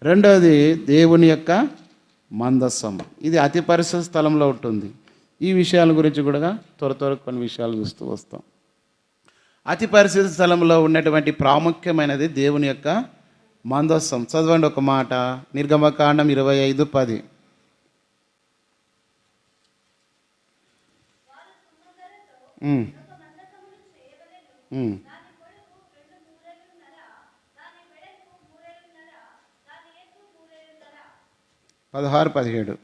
రెండవది దేవుని యొక్క మందస్సం. ఇది అతి పరిశుద్ధ స్థలంలో ఉంటుంది. ఈ విషయాల గురించి కూడా త్వర కొన్ని విషయాలు చూస్తూ వస్తాం. అతి పరిశుద్ధ స్థలంలో ఉన్నటువంటి ప్రాముఖ్యమైనది దేవుని యొక్క మందస్సం. చదవండి ఒక మాట, నిర్గమకాండం 25:10. ఉమ్. 16-17.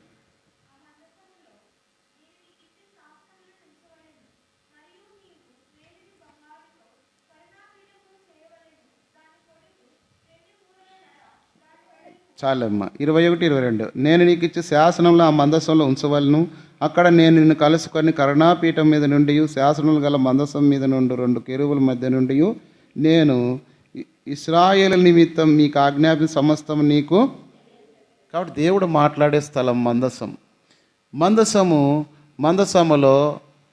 చాలమ్మ. 21-22. నేను నీకు ఇచ్చే శాసనంలో ఆ మందస్సంలో ఉంచవలను. అక్కడ నేను నిన్ను కలుసుకొని కరుణాపీఠం మీద నుండి శాసనములు గల మందస్సం మీద నుండి 2 కెరూబుల మధ్య నుండి నేను ఇశ్రాయేలు నిమిత్తం మీకు ఆజ్ఞాపి సమస్తం నీకు. కాబట్టి దేవుడు మాట్లాడే స్థలం మందస్సం. మందస్సములో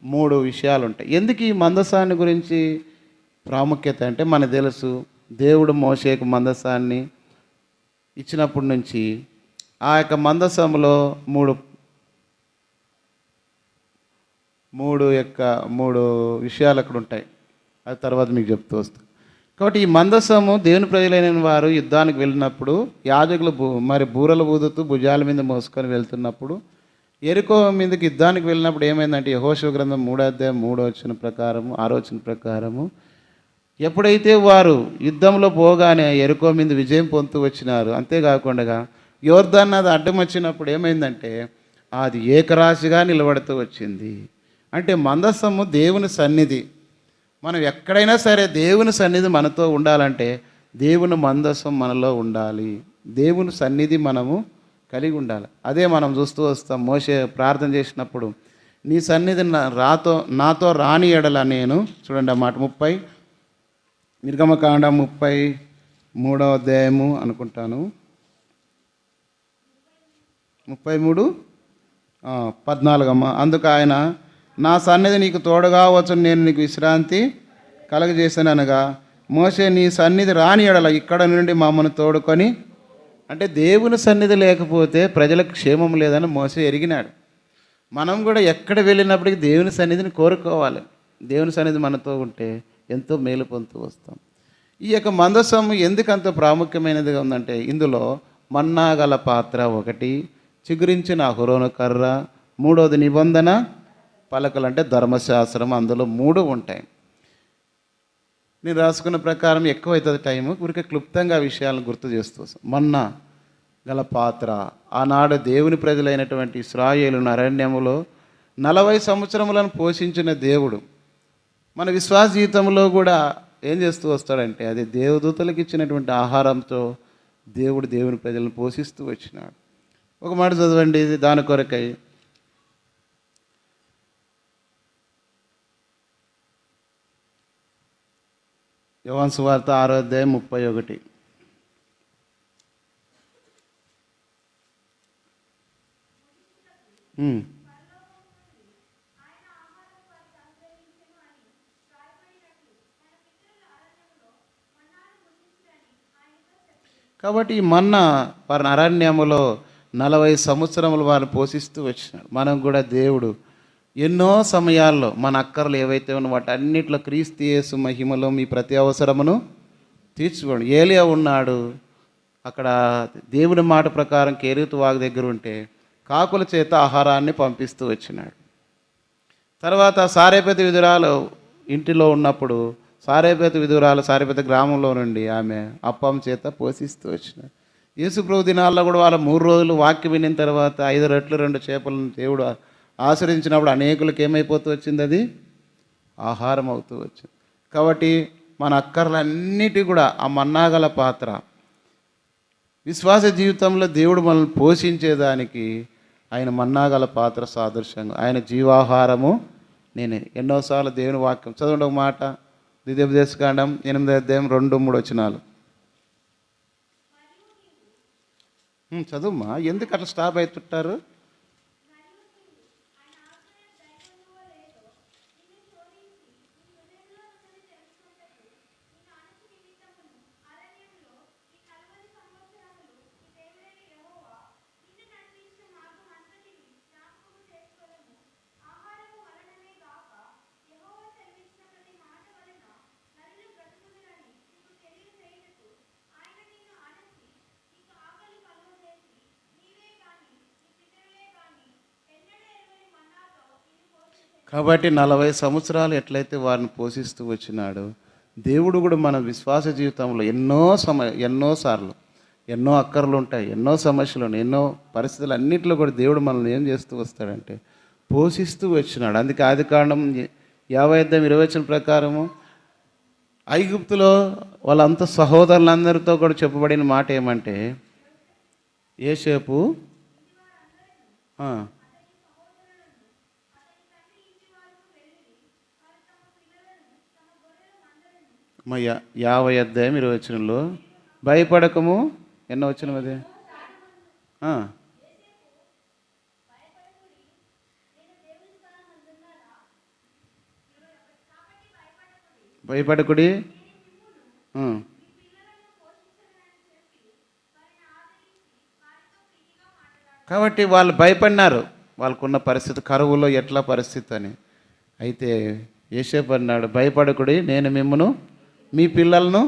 3 విషయాలు ఉంటాయి. ఎందుకు ఈ మందస్సాన్ని గురించి ప్రాముఖ్యత అంటే మనకు తెలుసు, దేవుడు మోషేకు మందస్సాన్ని ఇచ్చినప్పటి నుంచి ఆ యొక్క మందస్సములో మూడు విషయాలు అక్కడ ఉంటాయి. అది తర్వాత మీకు చెప్తూ వస్తాను. కాబట్టి ఈ మందస్సము దేవుని ప్రజలైన వారు యుద్ధానికి వెళ్ళినప్పుడు యాజకులు మరి బూరలు ఊదుతూ భుజాల మీద మోసుకొని వెళ్తున్నప్పుడు యెరికో మీదకి యుద్ధానికి వెళ్ళినప్పుడు ఏమైందంటే యెహోషువ గ్రంథం 3:3 ప్రకారము 6 ప్రకారము ఎప్పుడైతే వారు యుద్ధంలో పోగానే యెరికో మీద విజయం పొందుతూ వచ్చినారు, అంతేకాకుండా యోర్దాను నది అడ్డం వచ్చినప్పుడు ఏమైందంటే అది ఏకరాశిగా నిలబడుతూ వచ్చింది. అంటే మందస్సము దేవుని సన్నిధి. మనం ఎక్కడైనా సరే దేవుని సన్నిధి మనతో ఉండాలంటే దేవుని మందస్సం మనలో ఉండాలి, దేవుని సన్నిధి మనము కలిగి ఉండాలి. అదే మనం చూస్తూ వస్తాం. మోషే ప్రార్థన చేసినప్పుడు నీ సన్నిధి నాతో రాని ఎడల నేను, చూడండి ఆ మాట 30 నిర్గమకాండం 33 అనుకుంటాను, 33:14. అందుకు ఆయన నా సన్నిధి నీకు తోడుగా వచ్చు, నేను నీకు విశ్రాంతి కలగజేశాను అనగా మోషే నీ సన్నిధి రాని ఎడల ఇక్కడ నుండి మమ్మల్ని తోడుకొని. అంటే దేవుని సన్నిధి లేకపోతే ప్రజలకు క్షేమం లేదని మోషే ఎరిగినాడు. మనం కూడా ఎక్కడ వెళ్ళినప్పటికీ దేవుని సన్నిధిని కోరుకోవాలి. దేవుని సన్నిధి మనతో ఉంటే ఎంతో మేలు పొందుతూ వస్తాం. ఈ యొక్క మందస్సం ఎందుకు అంత ప్రాముఖ్యమైనదిగా ఉందంటే ఇందులో మన్నా గల పాత్ర 1, చిగురించిన అహరోను కర్ర, 3వది నిబంధన పలకలు అంటే ధర్మశాస్త్రం, అందులో 3 ఉంటాయి. నేను రాసుకున్న ప్రకారం ఎక్కువ అవుతుంది టైము, ఊరికే క్లుప్తంగా విషయాలను గుర్తు చేస్తూ మన్నా గల పాత్ర. ఆనాడు దేవుని ప్రజలైనటువంటి ఇశ్రాయేలును అరణ్యములో 40 సంవత్సరములను పోషించిన దేవుడు మన విశ్వాస జీవితంలో కూడా ఏం చేస్తూ వస్తాడంటే అది దేవదూతలకు ఇచ్చినటువంటి ఆహారంతో దేవుడు దేవుని ప్రజలను పోషిస్తూ వచ్చినాడు. ఒక మాట చదవండి ఇది దాని కొరకై. యోహాను సువార్త 6:31. కాబట్టి ఈ మన్నా వారిని అరణ్యములో 40 సంవత్సరములు వారిని పోషిస్తూ వచ్చినాడు. మనం కూడా దేవుడు ఎన్నో సమయాల్లో మన అక్కర్లు ఏవైతే ఉన్న వాటి అన్నింటిలో క్రీస్తు యేసు మహిమలో మీ ప్రతి అవసరమును తీర్చుకోండి. ఏలియా ఉన్నాడు అక్కడ, దేవుని మాట ప్రకారం కేరీతు వాగు దగ్గర ఉంటే కాకుల చేత ఆహారాన్ని పంపిస్తూ వచ్చినాడు. తర్వాత సారేపేత విధురాలు ఇంటిలో ఉన్నప్పుడు సారేపేత గ్రామంలో నుండి ఆమె అప్పం చేత పోషిస్తూ వచ్చినాడు. యేసు ప్రభు దినాల్లో కూడా వాళ్ళ 3 రోజులు వాక్యం వినిన తర్వాత 5 రొట్టెలు 2 చేపలను దేవుడు ఆశ్రయించినప్పుడు అనేకులకు ఏమైపోతూ వచ్చింది, అది ఆహారం అవుతూ వచ్చింది. కాబట్టి మన అక్కర్లన్నిటి కూడా ఆ మన్నాగల పాత్ర. విశ్వాస జీవితంలో దేవుడు మనల్ని పోషించేదానికి ఆయన మన్నాగల పాత్ర సాదృశ్యంగా, ఆయన జీవాహారము నేనే. ఎన్నోసార్లు దేవుని వాక్యం చదవండి ఒక మాట, ద్వితీయోపదేశకాండం 8:2-3 చదువుమా, ఎందుకు అట్లా స్టాప్ అవుతుంటారు? కాబట్టి 40 సంవత్సరాలు ఎట్లయితే వారిని పోషిస్తూ వచ్చినాడో, దేవుడు కూడా మన విశ్వాస జీవితంలో ఎన్నోసార్లు ఎన్నో అక్కర్లు ఉంటాయి, ఎన్నో సమస్యలు ఉన్నాయి, ఎన్నో పరిస్థితులు అన్నింటిలో కూడా దేవుడు మనల్ని ఏం చేస్తూ వస్తాడంటే పోషిస్తూ వచ్చినాడు. అందుకే ఆదికాండం 50:20 ప్రకారము ఐగుప్తులో వాళ్ళంతా సహోదరులందరితో కూడా చెప్పబడిన మాట ఏమంటే, యోసేపు మా 50:20 భయపడకము ఎన్నో వచ్చిన అదే భయపడకుడి. కాబట్టి వాళ్ళు భయపడినారు, వాళ్ళకున్న పరిస్థితి, కరువులో ఎట్లా పరిస్థితి అని. అయితే యోసేపు అన్నాడు, భయపడకుడి, నేను మిమ్మను మీ పిల్లలను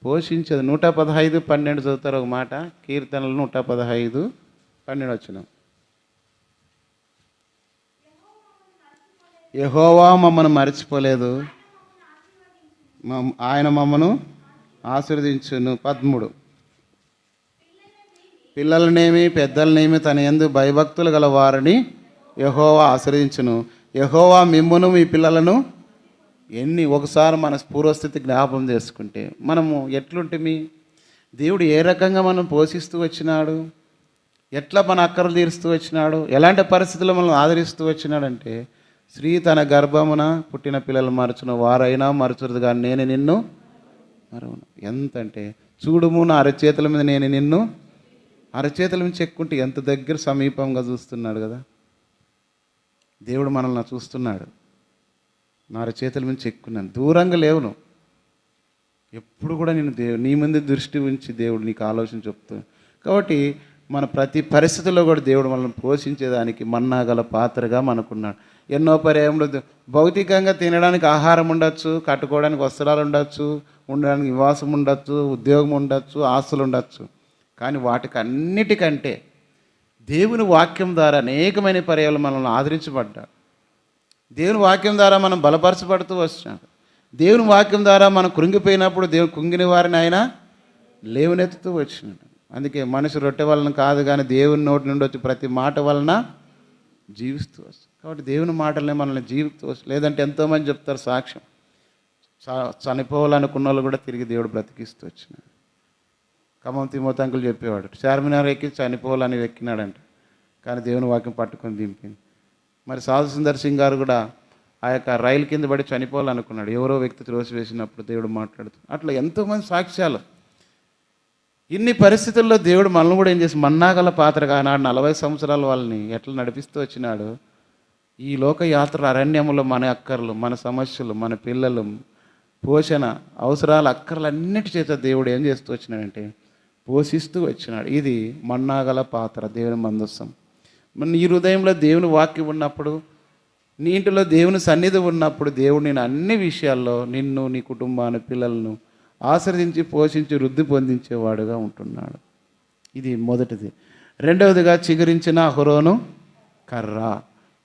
పోషించదు. 115:12 చదువుతారు ఒక మాట, కీర్తనలు 115:12 వచ్చిన. యెహోవా మమ్మను మర్చిపోలేదు, ఆయన మమ్మను ఆశీర్వదించును. 13 పిల్లలనేమి పెద్దలనేమి తన యందు భయభక్తులు గల వారిని యెహోవా ఆశీర్వదించును. యెహోవా మిమ్మును మీ పిల్లలను ఒకసారి మన పూర్వస్థితి జ్ఞాపకం చేసుకుంటే మనము ఎట్లుంటే దేవుడు ఏ రకంగా మనం పోషిస్తూ వచ్చినాడు, ఎట్లా మన అక్కర్లు తీరుస్తూ వచ్చినాడు, ఎలాంటి పరిస్థితుల్లో మనం ఆదరిస్తూ వచ్చినాడంటే, స్త్రీ తన గర్భమున పుట్టిన పిల్లలు మరచును, వారైనా మరచురు కానీ నేను నిన్ను మరవను. ఎంతంటే చూడుము నా అరచేతుల మీద నేను నిన్ను, అరచేతుల మీద చెక్కుంటే ఎంత దగ్గర సమీపంగా చూస్తున్నాడు కదా దేవుడు, మనల్ని చూస్తున్నాడు. నా అరచేతుల మీద చెక్కున్నాను, దూరంగా లేవును. ఎప్పుడు కూడా నేను నీ ముందు దృష్టి ఉంచి దేవుడు నీకు ఆలోచన చెప్తాను. కాబట్టి మన ప్రతి పరిస్థితుల్లో కూడా దేవుడు మనల్ని పోషించేదానికి మన్నా గల పాత్రగా మనకున్నాడు. ఎన్నో పర్యాయంలో భౌతికంగా తినడానికి ఆహారం ఉండొచ్చు, కట్టుకోవడానికి వస్త్రాలు ఉండొచ్చు, ఉండడానికి నివాసం ఉండొచ్చు, ఉద్యోగం ఉండొచ్చు, ఆస్తులు ఉండొచ్చు. కానీ వాటికి అన్నిటికంటే దేవుని వాక్యం ద్వారా అనేకమైన పర్యాలు మనల్ని ఆదరించబడ్డాడు. దేవుని వాక్యం ద్వారా మనం బలపరచబడుతూ వచ్చినాడు. దేవుని వాక్యం ద్వారా మనం కృంగిపోయినప్పుడు దేవుని కుంగిన వారిని ఆయన లేవనెత్తుతూ వచ్చినాడు. అందుకే మనిషి రొట్టె వలన కాదు కానీ దేవుని నోటి నుండి వచ్చి ప్రతి మాట వలన జీవిస్తూ వస్తుంది. కాబట్టి దేవుని మాటలనే మనల్ని జీవిస్తూ వస్తుంది. లేదంటే ఎంతోమంది చెప్తారు సాక్ష్యం, చనిపోవాలనుకున్న వాళ్ళు కూడా తిరిగి దేవుడు బ్రతికిస్తూ వచ్చినాడు. ఖమ్మం తిమోతి అంకులు చెప్పేవాడు, చార్మినార్ ఎక్కి చనిపోవాలని ఎక్కినాడంట, కానీ దేవుని వాక్యం పట్టుకొని దింపింది. మరి సాధు సుందర్ సింగ్ గారు కూడా ఆ యొక్క రైలు కింద పడి చనిపోవాలనుకున్నాడు, ఎవరో వ్యక్తి త్రోసి వేసినప్పుడు దేవుడు మాట్లాడుతూ. అట్లా ఎంతోమంది సాక్ష్యాలు. ఇన్ని పరిస్థితుల్లో దేవుడు మనల్ని కూడా ఏం చేసి మన్నాగల పాత్రగా ఆనాడు 40 సంవత్సరాల వాళ్ళని ఎట్లా నడిపిస్తూ వచ్చినాడు. ఈ లోక యాత్ర అరణ్యములో మన అక్కర్లు, మన సమస్యలు, మన పిల్లలు, పోషణ అవసరాలు, అక్కర్లు అన్నిటి చేత దేవుడు ఏం చేస్తూ వచ్చినాడంటే పోషిస్తూ వచ్చినాడు. ఇది మన్నాగల పాత్ర, దేవుని మందస్సం. నీ హృదయంలో దేవుని వాక్యం ఉన్నప్పుడు, నీ ఇంటిలో దేవుని సన్నిధి ఉన్నప్పుడు దేవుడు నేను అన్ని విషయాల్లో నిన్ను, నీ కుటుంబాన్ని, పిల్లలను ఆశ్రదించి పోషించి వృద్ధి పొందించేవాడుగా ఉంటున్నాడు. ఇది మొదటిది. రెండవదిగా చిగురించిన అహరోను కర్ర.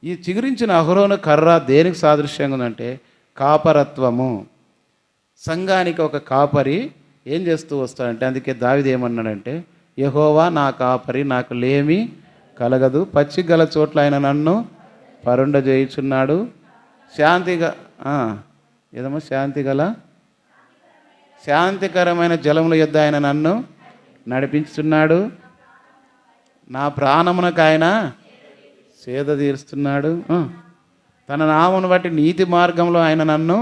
ఈ చిగురించిన అహరోను కర్ర దేనికి సాదృశ్యంగా ఉందంటే కాపరత్వము. సంఘానికి ఒక కాపరి ఏం చేస్తూ వస్తాడంటే, అందుకే దావీదు ఏమన్నాడంటే, యెహోవా నా కాపరి, నాకు లేమి కలగదు, పచ్చిక గల చోట్ల ఆయన నన్ను పరుండ చేయుచున్నాడు, శాంతికరమైన జలముల యొద్ద ఆయన నన్ను నడిపించుతున్నాడు, నా ప్రాణమునకు ఆయన సేద తీరుస్తున్నాడు, తన నామమును బట్టి నీతి మార్గంలో ఆయన నన్ను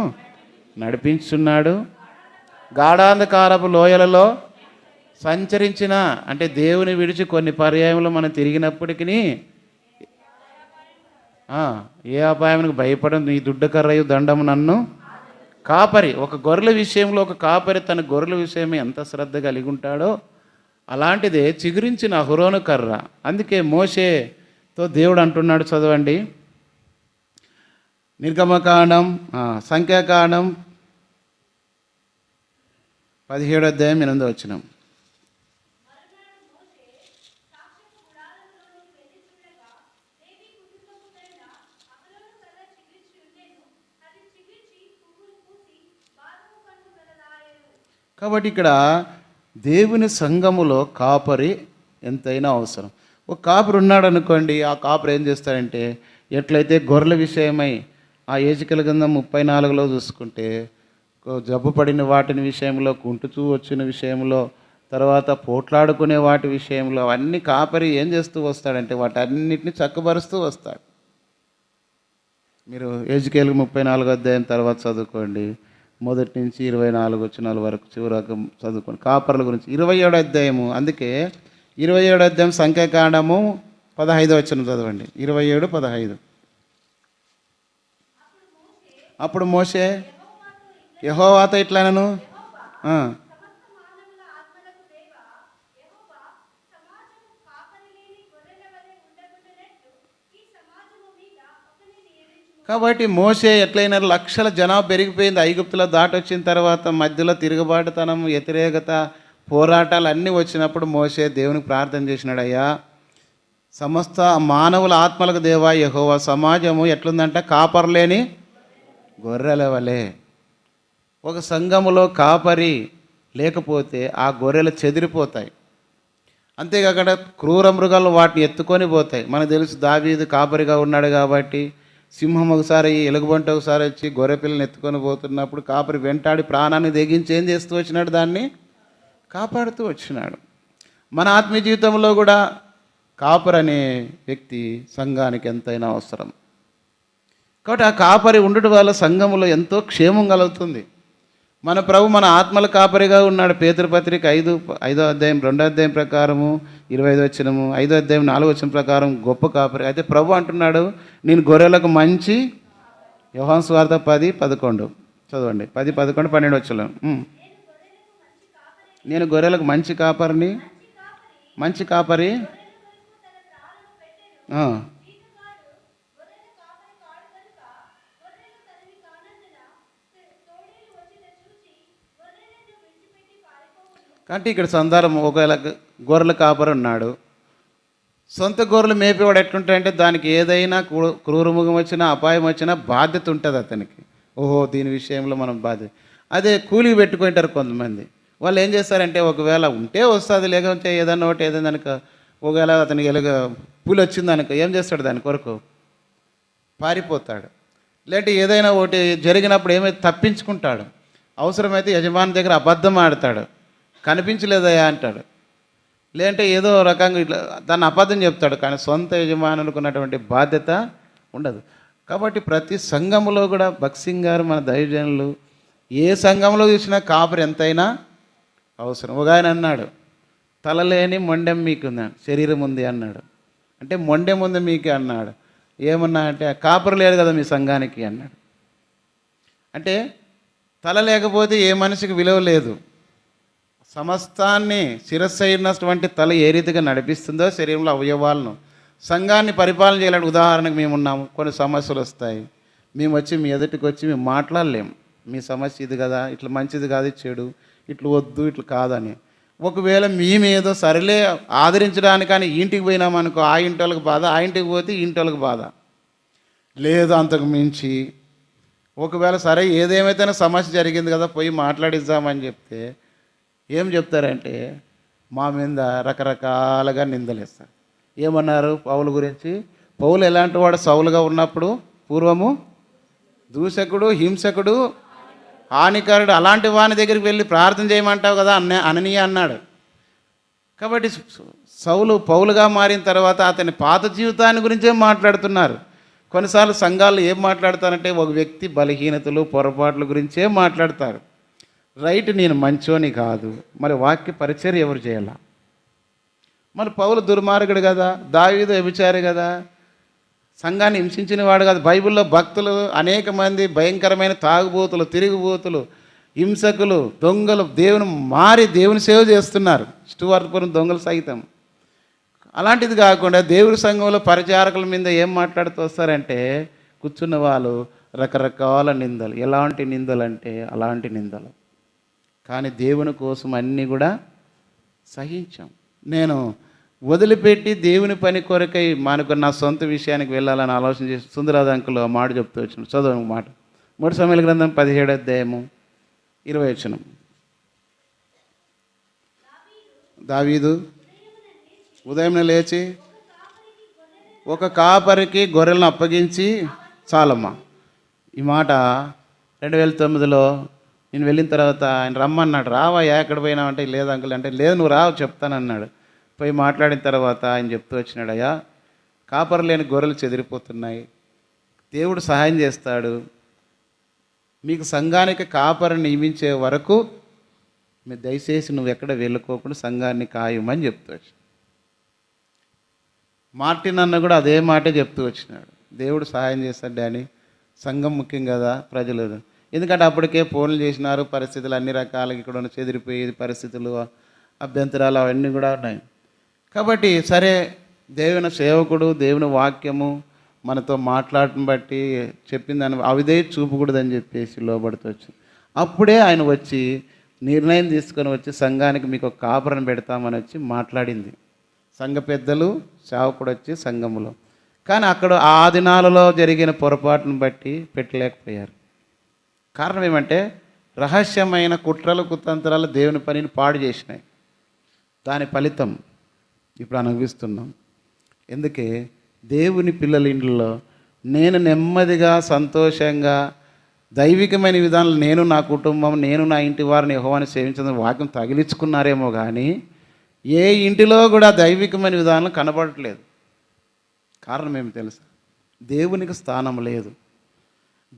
నడిపించున్నాడు, గాఢాంధకారపు లోయలలో సంచరించిన, అంటే దేవుని విడిచి కొన్ని పర్యాయంలో మనం తిరిగినప్పటికీ ఏ అపాయానికి భయపడదు, నీ దుడ్డకర్రయు దండము నన్ను కాపరి. ఒక గొర్రెల విషయంలో ఒక కాపరి తన గొర్రెల విషయమే ఎంత శ్రద్ధ కలిగి ఉంటాడో అలాంటిదే చిగురించిన అహరోను కర్ర. అందుకే మోషేతో దేవుడు అంటున్నాడు, చదవండి, నిర్గమకాండం సంఖ్యాకాండం 17:8 కాబట్టి ఇక్కడ దేవుని సంఘములో కాపరి ఎంతైనా అవసరం. ఒక కాపరి ఉన్నాడు అనుకోండి, ఆ కాపరి ఏం చేస్తాడంటే, ఎట్లయితే గొర్రెల విషయమై ఆ ఏజికల గ్రంథం 34లో చూసుకుంటే జబ్బు పడిన వాటిని విషయంలో, కుంటుచూ వచ్చిన విషయంలో, తర్వాత పోట్లాడుకునే వాటి విషయంలో అవన్నీ కాపరి ఏం చేస్తూ వస్తాడంటే వాటన్నిటిని చక్కబరుస్తూ వస్తాడు. మీరు ఏజికేలు 34 అధ్యాయం తర్వాత చదువుకోండి, మొదటి నుంచి 24 వచనాల వరకు చివరకు చదువుకోండి కాపర్ల గురించి. 27 అధ్యాయము, అందుకే 27 అధ్యాయం సంఖ్యాకాండము 15 వచనం చదవండి. 27:15. అప్పుడు మోషే యెహోవాతో ఇట్లనెను, కాబట్టి మోషే ఎట్లయినా లక్షల జనాభా పెరిగిపోయింది. ఐగుప్తులో దాటొచ్చిన తర్వాత మధ్యలో తిరుగుబాటుతనం, వ్యతిరేకత, పోరాటాలు అన్నీ వచ్చినప్పుడు మోషే దేవునికి ప్రార్థన చేసినాడు, అయ్యా సమస్త మానవుల ఆత్మలకు దేవా యెహోవా, సమాజము ఎట్లుందంట, కాపర్లేని గొర్రెల వలె. ఒక సంఘములో కాపరి లేకపోతే ఆ గొర్రెలు చెదిరిపోతాయి. అంతేకాకుండా క్రూర మృగాలు వాటిని ఎత్తుకొని పోతాయి. మనకు తెలుసు దావీదు కాపరిగా ఉన్నాడు కాబట్టి సింహం ఒకసారి, ఎలుగుబంటి ఒకసారి వచ్చి గొర్రె పిల్లని ఎత్తుకొని పోతున్నప్పుడు కాపరి వెంటాడి ప్రాణాన్ని తెగించి ఏం చేస్తూ వచ్చినాడు, దాన్ని కాపాడుతూ వచ్చినాడు. మన ఆత్మీయ జీవితంలో కూడా కాపరి అనే వ్యక్తి సంఘానికి ఎంతైనా అవసరం. కాబట్టి ఆ కాపరి ఉండడం వల్ల సంఘములో ఎంతో క్షేమం కలుగుతుంది. మన ప్రభు మన ఆత్మల కాపరిగా ఉన్నాడు. పేతురు పత్రిక 5వ అధ్యాయం 2వ అధ్యాయం ప్రకారము 25 వచనము, 5వ అధ్యాయం 4వ వచనం ప్రకారం గొప్ప కాపరి. అయితే ప్రభు అంటున్నాడు, నేను గొర్రెలకు మంచి, యోహాను సువార్త 10:11 చదవండి, 10, 11, 12 వచనం. నేను గొర్రెలకు మంచి కాపరిని, మంచి కాపరి. అంటే ఇక్కడ సందర్భం, ఒకవేళ గొర్రెల కాపరి ఉన్నాడు, సొంత గొర్రెలు మేపేవాడు ఎట్లుంటాడంటే దానికి ఏదైనా క్రూరముఖం వచ్చినా, అపాయం వచ్చినా బాధ్యత ఉంటుంది అతనికి. ఓహో దీని విషయంలో మనం బాధ్యత. అదే కూలికి పెట్టుకుంటారు కొంతమంది. వాళ్ళు ఏం చేస్తారంటే ఒకవేళ ఉంటే వస్తుంది, లేకపోతే ఏదన్నా ఒకటి ఏదైనా అనుకో, ఒకవేళ అతనికి పులి వచ్చింది అనుకో, ఏం చేస్తాడు దాని కొరకు, పారిపోతాడు. లేదంటే ఏదైనా ఒకటి జరిగినప్పుడు ఏమైతే తప్పించుకుంటాడు. అవసరమైతే యజమాని దగ్గర అబద్ధం ఆడతాడు, కనిపించలేదయా అంటాడు. లేదంటే ఏదో రకంగా ఇట్లా దాన్ని అబద్ధం చెప్తాడు, కానీ సొంత యజమానులకు ఉన్నటువంటి బాధ్యత ఉండదు. కాబట్టి ప్రతి సంఘములో కూడా భక్సింగ్ గారు, మన దైవజనులు, ఏ సంఘంలో చూసినా కాపరి ఎంతైనా అవసరం. ఒక ఆయన అన్నాడు, తలలేని మొండెం మీకుంది, శరీరం ఉంది అన్నాడు. అంటే మొండెం ఉంది మీకే అన్నాడు. ఏమన్నా అంటే కాపరి లేడు కదా మీ సంఘానికి అన్నాడు. అంటే తల లేకపోతే ఏ మనిషికి విలువ లేదు. సమస్తాన్ని శిరస్సు అయినటువంటి తల ఏ రీతిగా నడిపిస్తుందో శరీరంలో అవయవాలను, సంఘాన్ని పరిపాలన చేయాలంటే, ఉదాహరణకు మేము ఉన్నాము, కొన్ని సమస్యలు వస్తాయి, మేము వచ్చి మీ ఎదుటికి వచ్చి మేము మాట్లాడలేము, మీ సమస్య ఇది కదా, ఇట్లా మంచిది కాదు, చెడు, ఇట్లా వద్దు, ఇట్లా కాదని. ఒకవేళ మేమేదో సరేలే ఆదరించడానికని ఇంటికి పోయినామనుకో, ఆ ఇంటి వాళ్ళకి బాధ, ఆ ఇంటికి పోతే ఈ ఇంటి వాళ్ళకి బాధ లేదు. అంతకు మించి ఒకవేళ సరే ఏదేమైతేనే సమస్య జరిగింది కదా పోయి మాట్లాడిద్దామని చెప్తే ఏం చెప్తారంటే మా మీద రకరకాలుగా నిందలేస్తారు. ఏమన్నారు పౌలు గురించి? పౌలు ఎలాంటి వాడు? సౌలుగా ఉన్నప్పుడు పూర్వము దూషకుడు, హింసకుడు, హానికరుడు, అలాంటి వాని దగ్గరికి వెళ్ళి ప్రార్థన చేయమంటావు కదా అననీయ అన్నాడు. కాబట్టి పౌలుగా మారిన తర్వాత అతని పాత జీవితాన్ని గురించే మాట్లాడుతున్నారు. కొన్నిసార్లు సంఘాలు ఏం మాట్లాడతారంటే ఒక వ్యక్తి బలహీనతలు, పొరపాట్ల గురించే మాట్లాడతారు. రైట్, నేను మంచోని కాదు, మరి వాక్య పరిచర్య ఎవరు చేయాల? మరి పౌలు దుర్మార్గుడు కదా, దావీదు వ్యభిచారి కదా, సంఘాన్ని హింసించిన వాడు కాదు. బైబిల్లో భక్తులు అనేక మంది భయంకరమైన తాగుబోతులు, తిరుగుబోతులు, హింసకులు, దొంగలు దేవుని సేవ చేస్తున్నారు. స్టువార్ట్పురం దొంగలు సైతం. అలాంటిది కాకుండా దేవుడి సంఘంలో పరిచారకుల మీద ఏం మాట్లాడుతూ వస్తారంటే కూర్చున్న వాళ్ళు రకరకాల నిందలు. ఎలాంటి నిందలు అంటే అలాంటి నిందలు. కానీ దేవుని కోసం అన్నీ కూడా సహించాం. నేను వదిలిపెట్టి దేవుని పని కొరకై నా సొంత విషయానికి వెళ్ళాలని ఆలోచన చేసి సుందరరాజు అంకులు మాట చెప్తూ వచ్చిన చదువు మాట. 3 సమూయేలు గ్రంథం 17వ అధ్యాయము 20వ వచనం. దావీదు ఉదయం లేచి ఒక కాపరికి గొర్రెలను అప్పగించి చాలమ్మా. ఈ మాట 2009లో నేను వెళ్ళిన తర్వాత ఆయన రమ్మన్నాడు. రావయ్యా ఎక్కడ పోయినావు అంటే, లేదు అంకుల్ అంటే, లేదు నువ్వు రావు చెప్తానన్నాడు. పోయి మాట్లాడిన తర్వాత ఆయన చెప్తూ వచ్చినాడు, అయ్యా కాపరు లేని గొర్రెలు చెదిరిపోతున్నాయి, దేవుడు సహాయం చేస్తాడు, మీకు సంఘానికి కాపరిని నియమించే వరకు మీరు దయచేసి నువ్వు ఎక్కడ వెళ్ళుకోకుండా సంఘాన్ని కాయమని చెప్తూ వచ్చి మార్టిన్ అన్న కూడా అదే మాటే చెప్తూ వచ్చినాడు. దేవుడు సహాయం చేస్తాడు డానీ, సంఘం ముఖ్యం కదా ప్రజలు. ఎందుకంటే అప్పటికే ఫోన్లు చేసినారు, పరిస్థితులు అన్ని రకాలుగా ఇక్కడ ఉన్న చెదిరిపోయేది పరిస్థితులు, అభ్యంతరాలు అవన్నీ కూడా ఉన్నాయి. కాబట్టి సరే దేవుని సేవకుడు దేవుని వాక్యము మనతో మాట్లాడటం బట్టి చెప్పిందని అవిదే చూపకూడదని చెప్పేసి లోబడుతూ వచ్చింది. అప్పుడే ఆయన వచ్చి నిర్ణయం తీసుకొని వచ్చి సంఘానికి మీకు ఒక కాపురం పెడతామని వచ్చి మాట్లాడింది. సంఘ పెద్దలు సేవకుడు వచ్చి సంఘములో. కానీ అక్కడ ఆ దినాలలో జరిగిన పొరపాటును బట్టి పెట్టలేకపోయారు. కారణం ఏమంటే రహస్యమైన కుట్రలు కుతంత్రాలు దేవుని పనిని పాడు చేసినాయి. దాని ఫలితం ఇప్పుడు అనుభవిస్తున్నాం. ఎందుకే దేవుని పిల్లల ఇంట్లో నేను నెమ్మదిగా సంతోషంగా దైవికమైన విధానాలు నేను నా కుటుంబం నేను నా ఇంటి వారిని యెహోవాను సేవించడం వాక్యం తగిలించుకున్నారేమో కానీ ఏ ఇంటిలో కూడా దైవికమైన విధానం కనబడట్లేదు. కారణం ఏమి తెలుసా? దేవునికి స్థానం లేదు,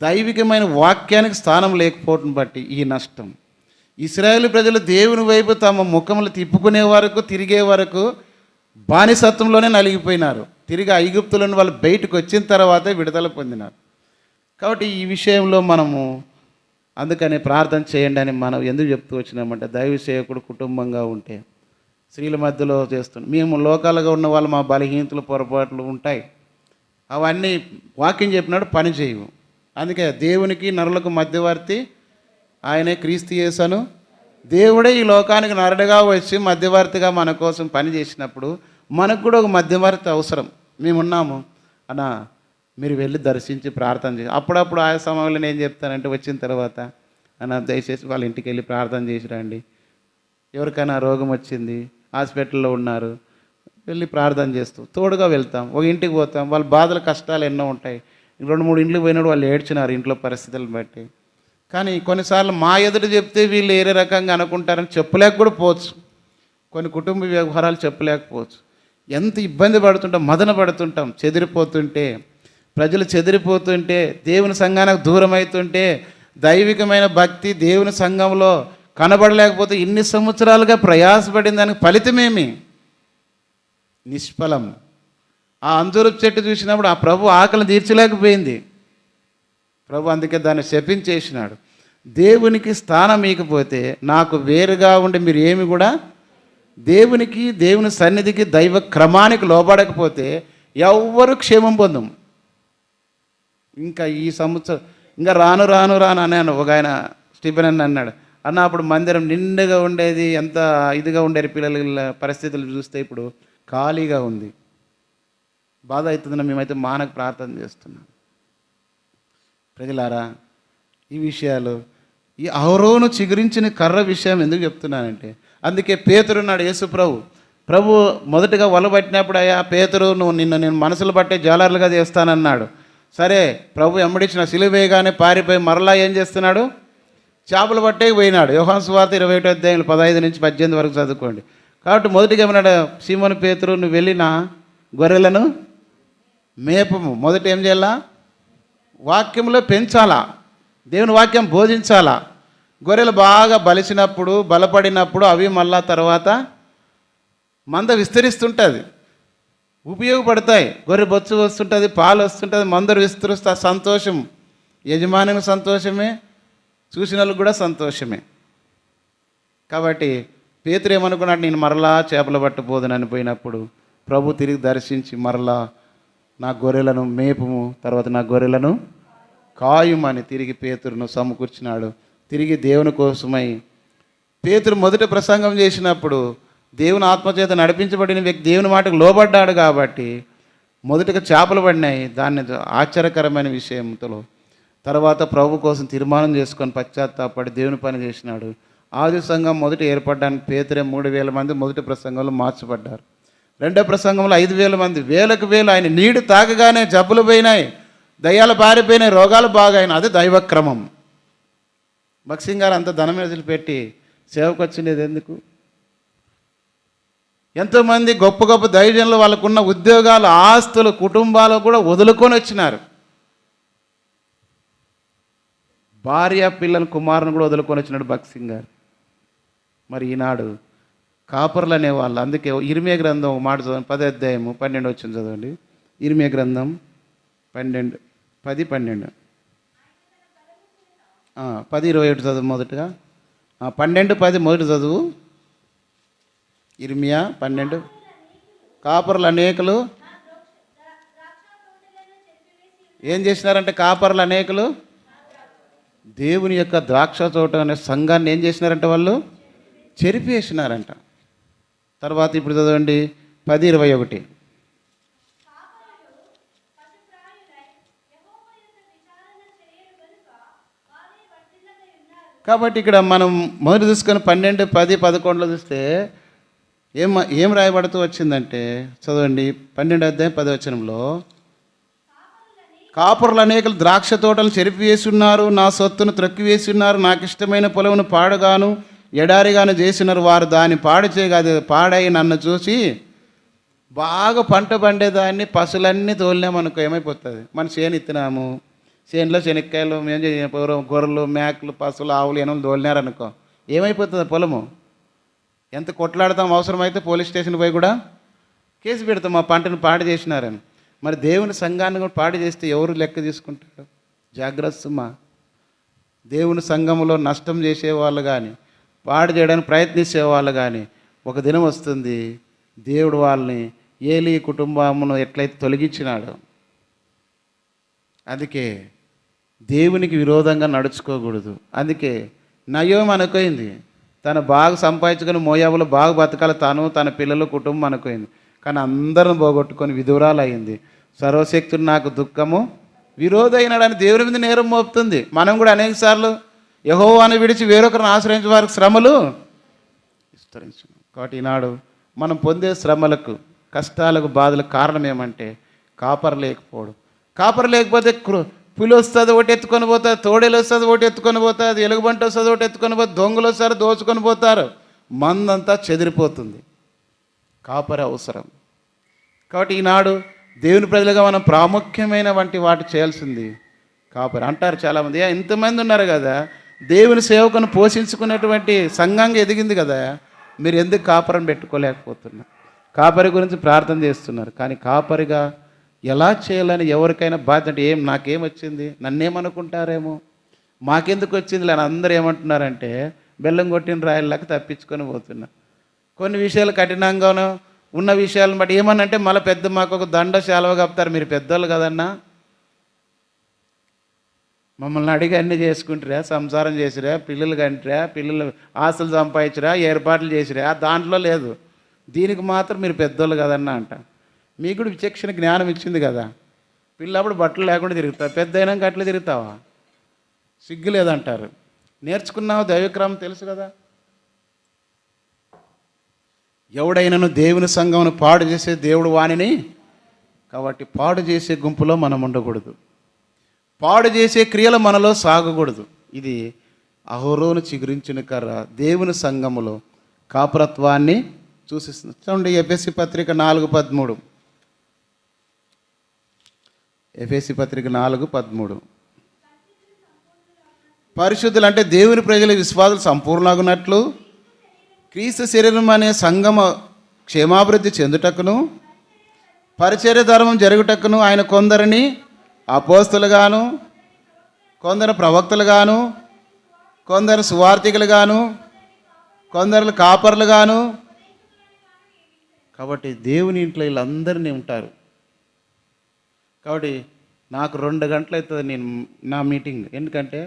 దైవికమైన వాక్యానికి స్థానం లేకపోవడం బట్టి ఈ నష్టం. ఇశ్రాయేలు ప్రజలు దేవుని వైపు తమ ముఖములు తిప్పుకునే వరకు తిరిగే వరకు బానిసత్వంలోనే నలిగిపోయినారు. తిరిగి ఐగుప్తులను వాళ్ళు బయటకు వచ్చిన తర్వాతే విడుదల పొందినారు. కాబట్టి ఈ విషయంలో మనము అందుకని ప్రార్థన చేయండి అని మనం ఎందుకు చెప్తూ వచ్చినామంటే, దైవ సేవకుడు కుటుంబంగా ఉంటే స్త్రీల మధ్యలో చేస్తున్నాం. మేము లోకాలుగా ఉన్న వాళ్ళు మా బలహీనతలు పొరపాట్లు ఉంటాయి, అవన్నీ వాక్యం చెప్పినాడు పని చేయవు. అందుకే దేవునికి నరులకు మధ్యవర్తి ఆయనే క్రీస్తు యేసును. దేవుడే ఈ లోకానికి నరుడుగా వచ్చి మధ్యవర్తిగా మన కోసం పని చేసినప్పుడు మనకు కూడా ఒక మధ్యవర్తి అవసరం. మేమున్నాము అన్న, మీరు వెళ్ళి దర్శించి ప్రార్థన చేసి అప్పుడప్పుడు ఆయా సమయంలో నేను చెప్తానంటే వచ్చిన తర్వాత అన్న దయచేసి వాళ్ళ ఇంటికి వెళ్ళి ప్రార్థన చేసి రండి, ఎవరికైనా రోగం వచ్చింది హాస్పిటల్లో ఉన్నారు వెళ్ళి ప్రార్థన చేస్తూ తోడుగా వెళ్తాం. ఒక ఇంటికి పోతాం, వాళ్ళ బాధలు కష్టాలు ఎన్నో ఉంటాయి. 2-3 ఇంట్లోకి పోయినాడు వాళ్ళు ఏడ్చినారు ఇంట్లో పరిస్థితులను బట్టి. కానీ కొన్నిసార్లు మా ఎదుట చెప్తే వీళ్ళు ఏరే రకంగా అనుకుంటారని చెప్పలేక కూడా పోవచ్చు. కొన్ని కుటుంబ వ్యవహారాలు చెప్పలేకపోవచ్చు. ఎంత ఇబ్బంది పడుతుంటాం, మదన పడుతుంటాం. చెదిరిపోతుంటే ప్రజలు చెదిరిపోతుంటే దేవుని సంఘానికి దూరం అవుతుంటే దైవికమైన భక్తి దేవుని సంఘంలో కనబడలేకపోతే ఇన్ని సంవత్సరాలుగా ప్రయాసపడిన దానికి ఫలితమేమి? నిష్ఫలం. ఆ అంజూరపు చెట్టు చూసినప్పుడు ఆ ప్రభు ఆకలిని తీర్చలేకపోయింది. ప్రభు అందుకే దాన్ని శపించేసినాడు. దేవునికి స్థానం ఇకపోతే నాకు వేరుగా ఉండి మీరు ఏమి కూడా దేవునికి దేవుని సన్నిధికి దైవ క్రమానికి లోబడకపోతే ఎవ్వరు క్షేమం పొందం. ఇంకా ఈ సంవత్సరం ఇంకా రాను రాను రాను అన్నాను. ఒక ఆయన స్టీఫెన్ అని అన్నాడు, అన్న అప్పుడు మందిరం నిండుగా ఉండేది, ఎంత ఇదిగా ఉండేది, పిల్లల పరిస్థితులు చూస్తే ఇప్పుడు ఖాళీగా ఉంది. బాధ అవుతుందని మేమైతే మానకు ప్రార్థన చేస్తున్నాం. ప్రజలారా, ఈ విషయాలు ఈ అహరోను చిగురించిన కర్ర విషయం ఎందుకు చెప్తున్నానంటే, అందుకే పేతురున్నాడు యేసు ప్రభు మొదటగా వలబట్టినప్పుడు అయ్యా పేతురు నువ్వు నేను మనసులు పట్టే జాలర్లుగా చేస్తానన్నాడు. సరే ప్రభు ఎమ్మడిచ్చిన సిలువేగానే పారిపోయి మరలా ఏం చేస్తున్నాడు? చేపలు పట్టే పోయినాడు. యోహాను సువార్త 21వ అధ్యాయం 15-18 వరకు చదువుకోండి. కాబట్టి మొదటిగా ఏమన్నాడు? సీమోను పేతురు నువ్వు వెళ్ళిన గొర్రెలను మేపము. మొదట ఏం చేయాలా? వాక్యంలో పెంచాలా, దేవుని వాక్యం బోధించాలా. గొర్రెలు బాగా బలిసినప్పుడు బలపడినప్పుడు అవి మళ్ళా తర్వాత మంద విస్తరిస్తుంటుంది, ఉపయోగపడతాయి. గొర్రె బొచ్చు వస్తుంటుంది, పాలు వస్తుంటుంది, మందరు విస్తరిస్తా. సంతోషం, యజమానికి సంతోషమే, చూసిన వాళ్ళకి కూడా సంతోషమే. కాబట్టి పేతురు ఏమనుకున్నాడు? నేను మరలా చేపలు పట్టబోదని పోయినప్పుడు ప్రభు తిరిగి దర్శించి మరలా నా గొర్రెలను మేపుము, తర్వాత నా గొర్రెలను కాయుమని తిరిగి పేతురును సమకూర్చినాడు. తిరిగి దేవుని కోసమై పేతురు మొదటి ప్రసంగం చేసినప్పుడు దేవుని ఆత్మచేత నడిపించబడిన వ్యక్తి దేవుని మాటకు లోబడ్డాడు కాబట్టి మొదటగా చేపలు పడినాయి. దాన్ని ఆశ్చర్యకరమైన విషయంతో తర్వాత ప్రభు కోసం తీర్మానం చేసుకొని పశ్చాత్తాపడి దేవుని పని చేసినాడు. ఆది సంఘం మొదట ఏర్పడడానికి పేతురే 3,000 మంది మొదటి ప్రసంగంలో మార్చబడ్డారు. రెండో ప్రసంగంలో 5,000 మంది, వేలకు వేలు. ఆయన నీడు తాగగానే జబ్బులు పోయినాయి, దయ్యాలు పారిపోయినాయి, రోగాలు బాగాయినాయి. అదే దైవక్రమం. భక్సింగ్ గారు అంత ధనం వదిలిపెట్టి సేవకు వచ్చిండేది ఎందుకు? ఎంతోమంది గొప్ప గొప్ప దైవజనులు వాళ్ళకున్న ఉద్యోగాలు, ఆస్తులు, కుటుంబాలు కూడా వదులుకొని వచ్చినారు. భార్య, పిల్లలు, కుమారుని కూడా వదులుకొని వచ్చినాడు భక్సింగ్ గారు. మరి ఈనాడు కాపర్లు అనేవాళ్ళు. అందుకే ఇర్మియా గ్రంథం ఒక మాట చదవండి, 10వ అధ్యాయము 12 వచ్చింది చదవండి. ఇర్మియా గ్రంథం 10:12 10:27 చదువు మొదటగా. 12:10 మొదటి చదువు. ఇర్మియా 12. కాపర్లు అనేకులు ఏం చేసినారంటే, కాపర్లు అనేకులు దేవుని యొక్క ద్రాక్ష తోట అనే సంఘాన్ని ఏం చేసినారంటే వాళ్ళు చెరిపేసినారంట. తర్వాత ఇప్పుడు చదవండి 10:21. కాబట్టి ఇక్కడ మనం మొదటి చూసుకొని 12, 10, 11లో చూస్తే ఏం రాయబడుతూ వచ్చిందంటే, చదవండి 12వ అధ్యాయం 10వ వచనంలో, కాపురులు అనేకులు ద్రాక్ష తోటలు చెరిపివేసి ఉన్నారు, నా సొత్తును త్రొక్కివేసి ఉన్నారు, నాకు ఇష్టమైన పొలమును పాడుగాను ఎడారిగాను చేసినారు. వారు దాన్ని పాడు చేయగాదు, పాడై నన్ను చూసి బాగా పంట పండేదాన్ని పశువులన్నీ తోలినామనుకో ఏమైపోతుంది? మన చేను ఇత్తినాము, చేనులో శనక్కాయలు మేము గొర్రెలు, మేకలు, పశువులు, ఆవులు, ఎనుములు తోలినారనుకో ఏమైపోతుంది పొలము? ఎంత కొట్లాడతాం, అవసరమైతే పోలీస్ స్టేషన్ పోయి కూడా కేసు పెడతాం మా పంటను పాడు చేసినారని. మరి దేవుని సంఘాన్ని కూడా పాడు చేస్తే ఎవరు లెక్క తీసుకుంటారు? జాగ్రత్త సుమా. దేవుని సంఘంలో నష్టం చేసేవాళ్ళు కానీ, పాడు చేయడానికి ప్రయత్నించేవాళ్ళు కానీ ఒక దినం వస్తుంది, దేవుడు వాళ్ళని ఏలీ కుటుంబమును ఎట్లయితే తొలగించినాడు. అందుకే దేవునికి విరోధంగా నడుచుకోకూడదు. అందుకే నయోమి అనుకోయింది, తను బాగా సంపాదించుకొని మోయాబులో బాగా బతకాలి, తాను తన పిల్లలు కుటుంబం అనుకోయింది. కానీ అందరం పోగొట్టుకొని విధురాలు అయింది. సర్వశక్తుడు నాకు దుఃఖము విరోధి అయినాడని దేవుని మీద నేరం మోపుతుంది. మనం కూడా అనేక సార్లు యెహోవాను విడిచి వేరొకరిని ఆశ్రయించే వారికి శ్రమలు విస్తరించున్నాం. కాబట్టి ఈనాడు మనం పొందే శ్రమలకు, కష్టాలకు, బాధలకు కారణం ఏమంటే కాపర్ లేకపోవడం. కాపర్ లేకపోతే పులి వస్తుంది ఒకటి ఎత్తుకొని పోతుంది, తోడేలు వస్తుంది ఒకటి ఎత్తుకొని పోతుంది, ఎలుగుబంటి వస్తుంది ఒకటి ఎత్తుకొని పోతుంది, దొంగలు వస్తారు దోచుకొని పోతారు, మందంతా చెదిరిపోతుంది. కాపరి అవసరం. కాబట్టి ఈనాడు దేవుని ప్రజలుగా మనం ప్రాముఖ్యమైన వంటి వాటి చేయాల్సింది కాపరి. అంటారు చాలామంది, ఇంతమంది ఉన్నారు కదా, దేవుని సేవకును పోషించుకునేటువంటి సంఘంగా ఎదిగింది కదా, మీరు ఎందుకు కాపరిని పెట్టుకోలేకపోతున్నారు? కాపరి గురించి ప్రార్థన చేస్తున్నారు, కానీ కాపరిగా ఎలా చేయాలని ఎవరికైనా బాధ్యత అంటే నాకేం వచ్చింది, నన్నేమనుకుంటారేమో, మాకెందుకు వచ్చింది లేని అందరూ ఏమంటున్నారంటే బెల్లం కొట్టిన రాయల్లాగా తప్పించుకొని పోతున్నారు. కొన్ని విషయాలు కఠినంగానూ ఉన్న విషయాలను బట్టి ఏమన్నంటే మళ్ళీ పెద్ద మాకు ఒక దండ శాలువ కప్తారు, మీరు పెద్దోళ్ళు కదన్నా, మమ్మల్ని అడిగి అన్నీ చేసుకుంటారా, సంసారం చేసిరా, పిల్లలు కంటిరా, పిల్లలు ఆస్తులు సంపాదించరా, ఏర్పాట్లు చేసిరా, దాంట్లో లేదు, దీనికి మాత్రం మీరు పెద్దోళ్ళు కదన్నా అంట. మీకు కూడా విచక్షణ జ్ఞానం ఇచ్చింది కదా, పిల్లప్పుడు బట్టలు లేకుండా తిరుగుతావు, పెద్ద అయినాక అట్లా తిరుగుతావా? సిగ్గు లేదంటారు. నేర్చుకున్నావు, దైవక్రమం తెలుసు కదా. ఎవడైనాను దేవుని సంఘమును పాడు చేసే దేవుడు వాణిని, కాబట్టి పాడు చేసే గుంపులో మనం ఉండకూడదు, పాడు చేసే క్రియలు మనలో సాగకూడదు. ఇది అహరోను చిగురించిన కర్ర దేవుని సంఘములో కాపురత్వాన్ని సూచిస్తుంది. చూడండి ఎఫెసీ పత్రిక 4:13. ఎఫెసీ పత్రిక 4:13. పరిశుద్ధులు అంటే దేవుని ప్రజల విశ్వాసులు సంపూర్ణగునట్లు క్రీస్తు శరీరం అనే సంఘము క్షేమాభివృద్ధి చెందుటకును పరిచర్య ధర్మం జరుగుటకును ఆయన కొందరిని అపోస్తలుగాను, కొందరు ప్రవక్తలుగాను, కొందరు సువార్థికులుగాను, కొందరు కాపర్లుగాను. కాబట్టి దేవుని ఇంట్లో వీళ్ళందరినీ ఉంటారు. కాబట్టి నాకు 2 గంటలు అవుతుంది నేను నా మీటింగ్. ఎందుకంటే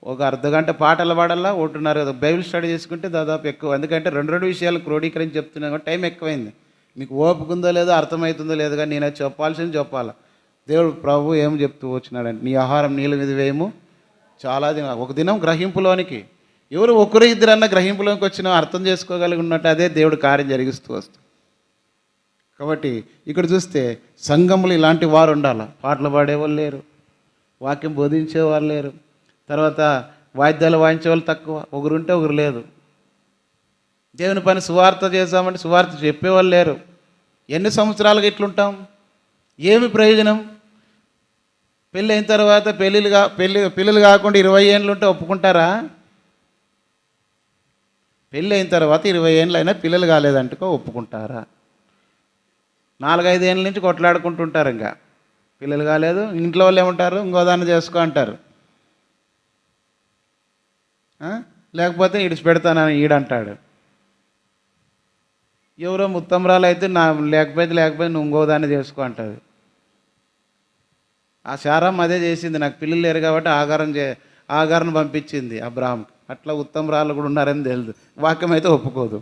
ఒక అర్ధగంట పాటలు పాడాలా, 1:30 బైబిల్ స్టడీ చేసుకుంటే దాదాపు ఎక్కువ. ఎందుకంటే 2 విషయాలు క్రోడీకరించి చెప్తున్నాను కాబట్టి టైం ఎక్కువైంది. మీకు ఓపిక ఉందో లేదో, అర్థమవుతుందో లేదో, కానీ నేను అది చెప్పాల్సింది చెప్పాలా. దేవుడు ప్రభు ఏం చెప్తూ వచ్చినాడంటే, నీ ఆహారం నీళ్ళ మీద వేయము చాలా దినం, ఒక దినం గ్రహింపులోనికి ఎవరు ఒకరు ఇద్దరన్నా గ్రహింపులోకి వచ్చినా అర్థం చేసుకోగలిగి ఉన్నట్టు అదే దేవుడు కార్యం జరిగిస్తూ వస్తుంది. కాబట్టి ఇక్కడ చూస్తే సంఘములు ఇలాంటి వారు ఉండాలి. పాటలు పాడేవాళ్ళు లేరు, వాక్యం బోధించేవాళ్ళు లేరు, తర్వాత వాయిద్యాలు వాయించేవాళ్ళు తక్కువ, ఒకరుంటే ఒకరు లేదు. దేవుని పని సువార్త చేద్దామంటే సువార్త చెప్పేవాళ్ళు లేరు. ఎన్ని సంవత్సరాలుగా ఇట్లుంటాం? ఏమి ప్రయోజనం? పెళ్ళి అయిన తర్వాత పిల్లలు కాకుండా 20 ఏళ్ళు ఉంటే ఒప్పుకుంటారా? పెళ్ళి అయిన తర్వాత 20 ఏళ్ళు అయినా పిల్లలు కాలేదంటుకో ఒప్పుకుంటారా? 4-5 ఏళ్ళ నుంచి కొట్లాడుకుంటుంటారు. ఇంకా పిల్లలు కాలేదు, ఇంట్లో వాళ్ళు ఏమంటారు, ఇంకోదాన్ని చేసుకో అంటారు. లేకపోతే ఇడిచిపెడతానని ఈడంటాడు. ఎవరో ముత్తమరాలు అయితే లేకపోతే నువ్వు ఇంకోదాన్ని చేసుకో అంటుంది. ఆ శారం అదే చేసింది. నాకు పిల్లలు లేరు కాబట్టి ఆగారం పంపించింది అబ్రాహాంకి. అట్లా ఉత్తమరాలు కూడా ఉన్నారని తెలియదు, వాక్యం అయితే ఒప్పుకోదు.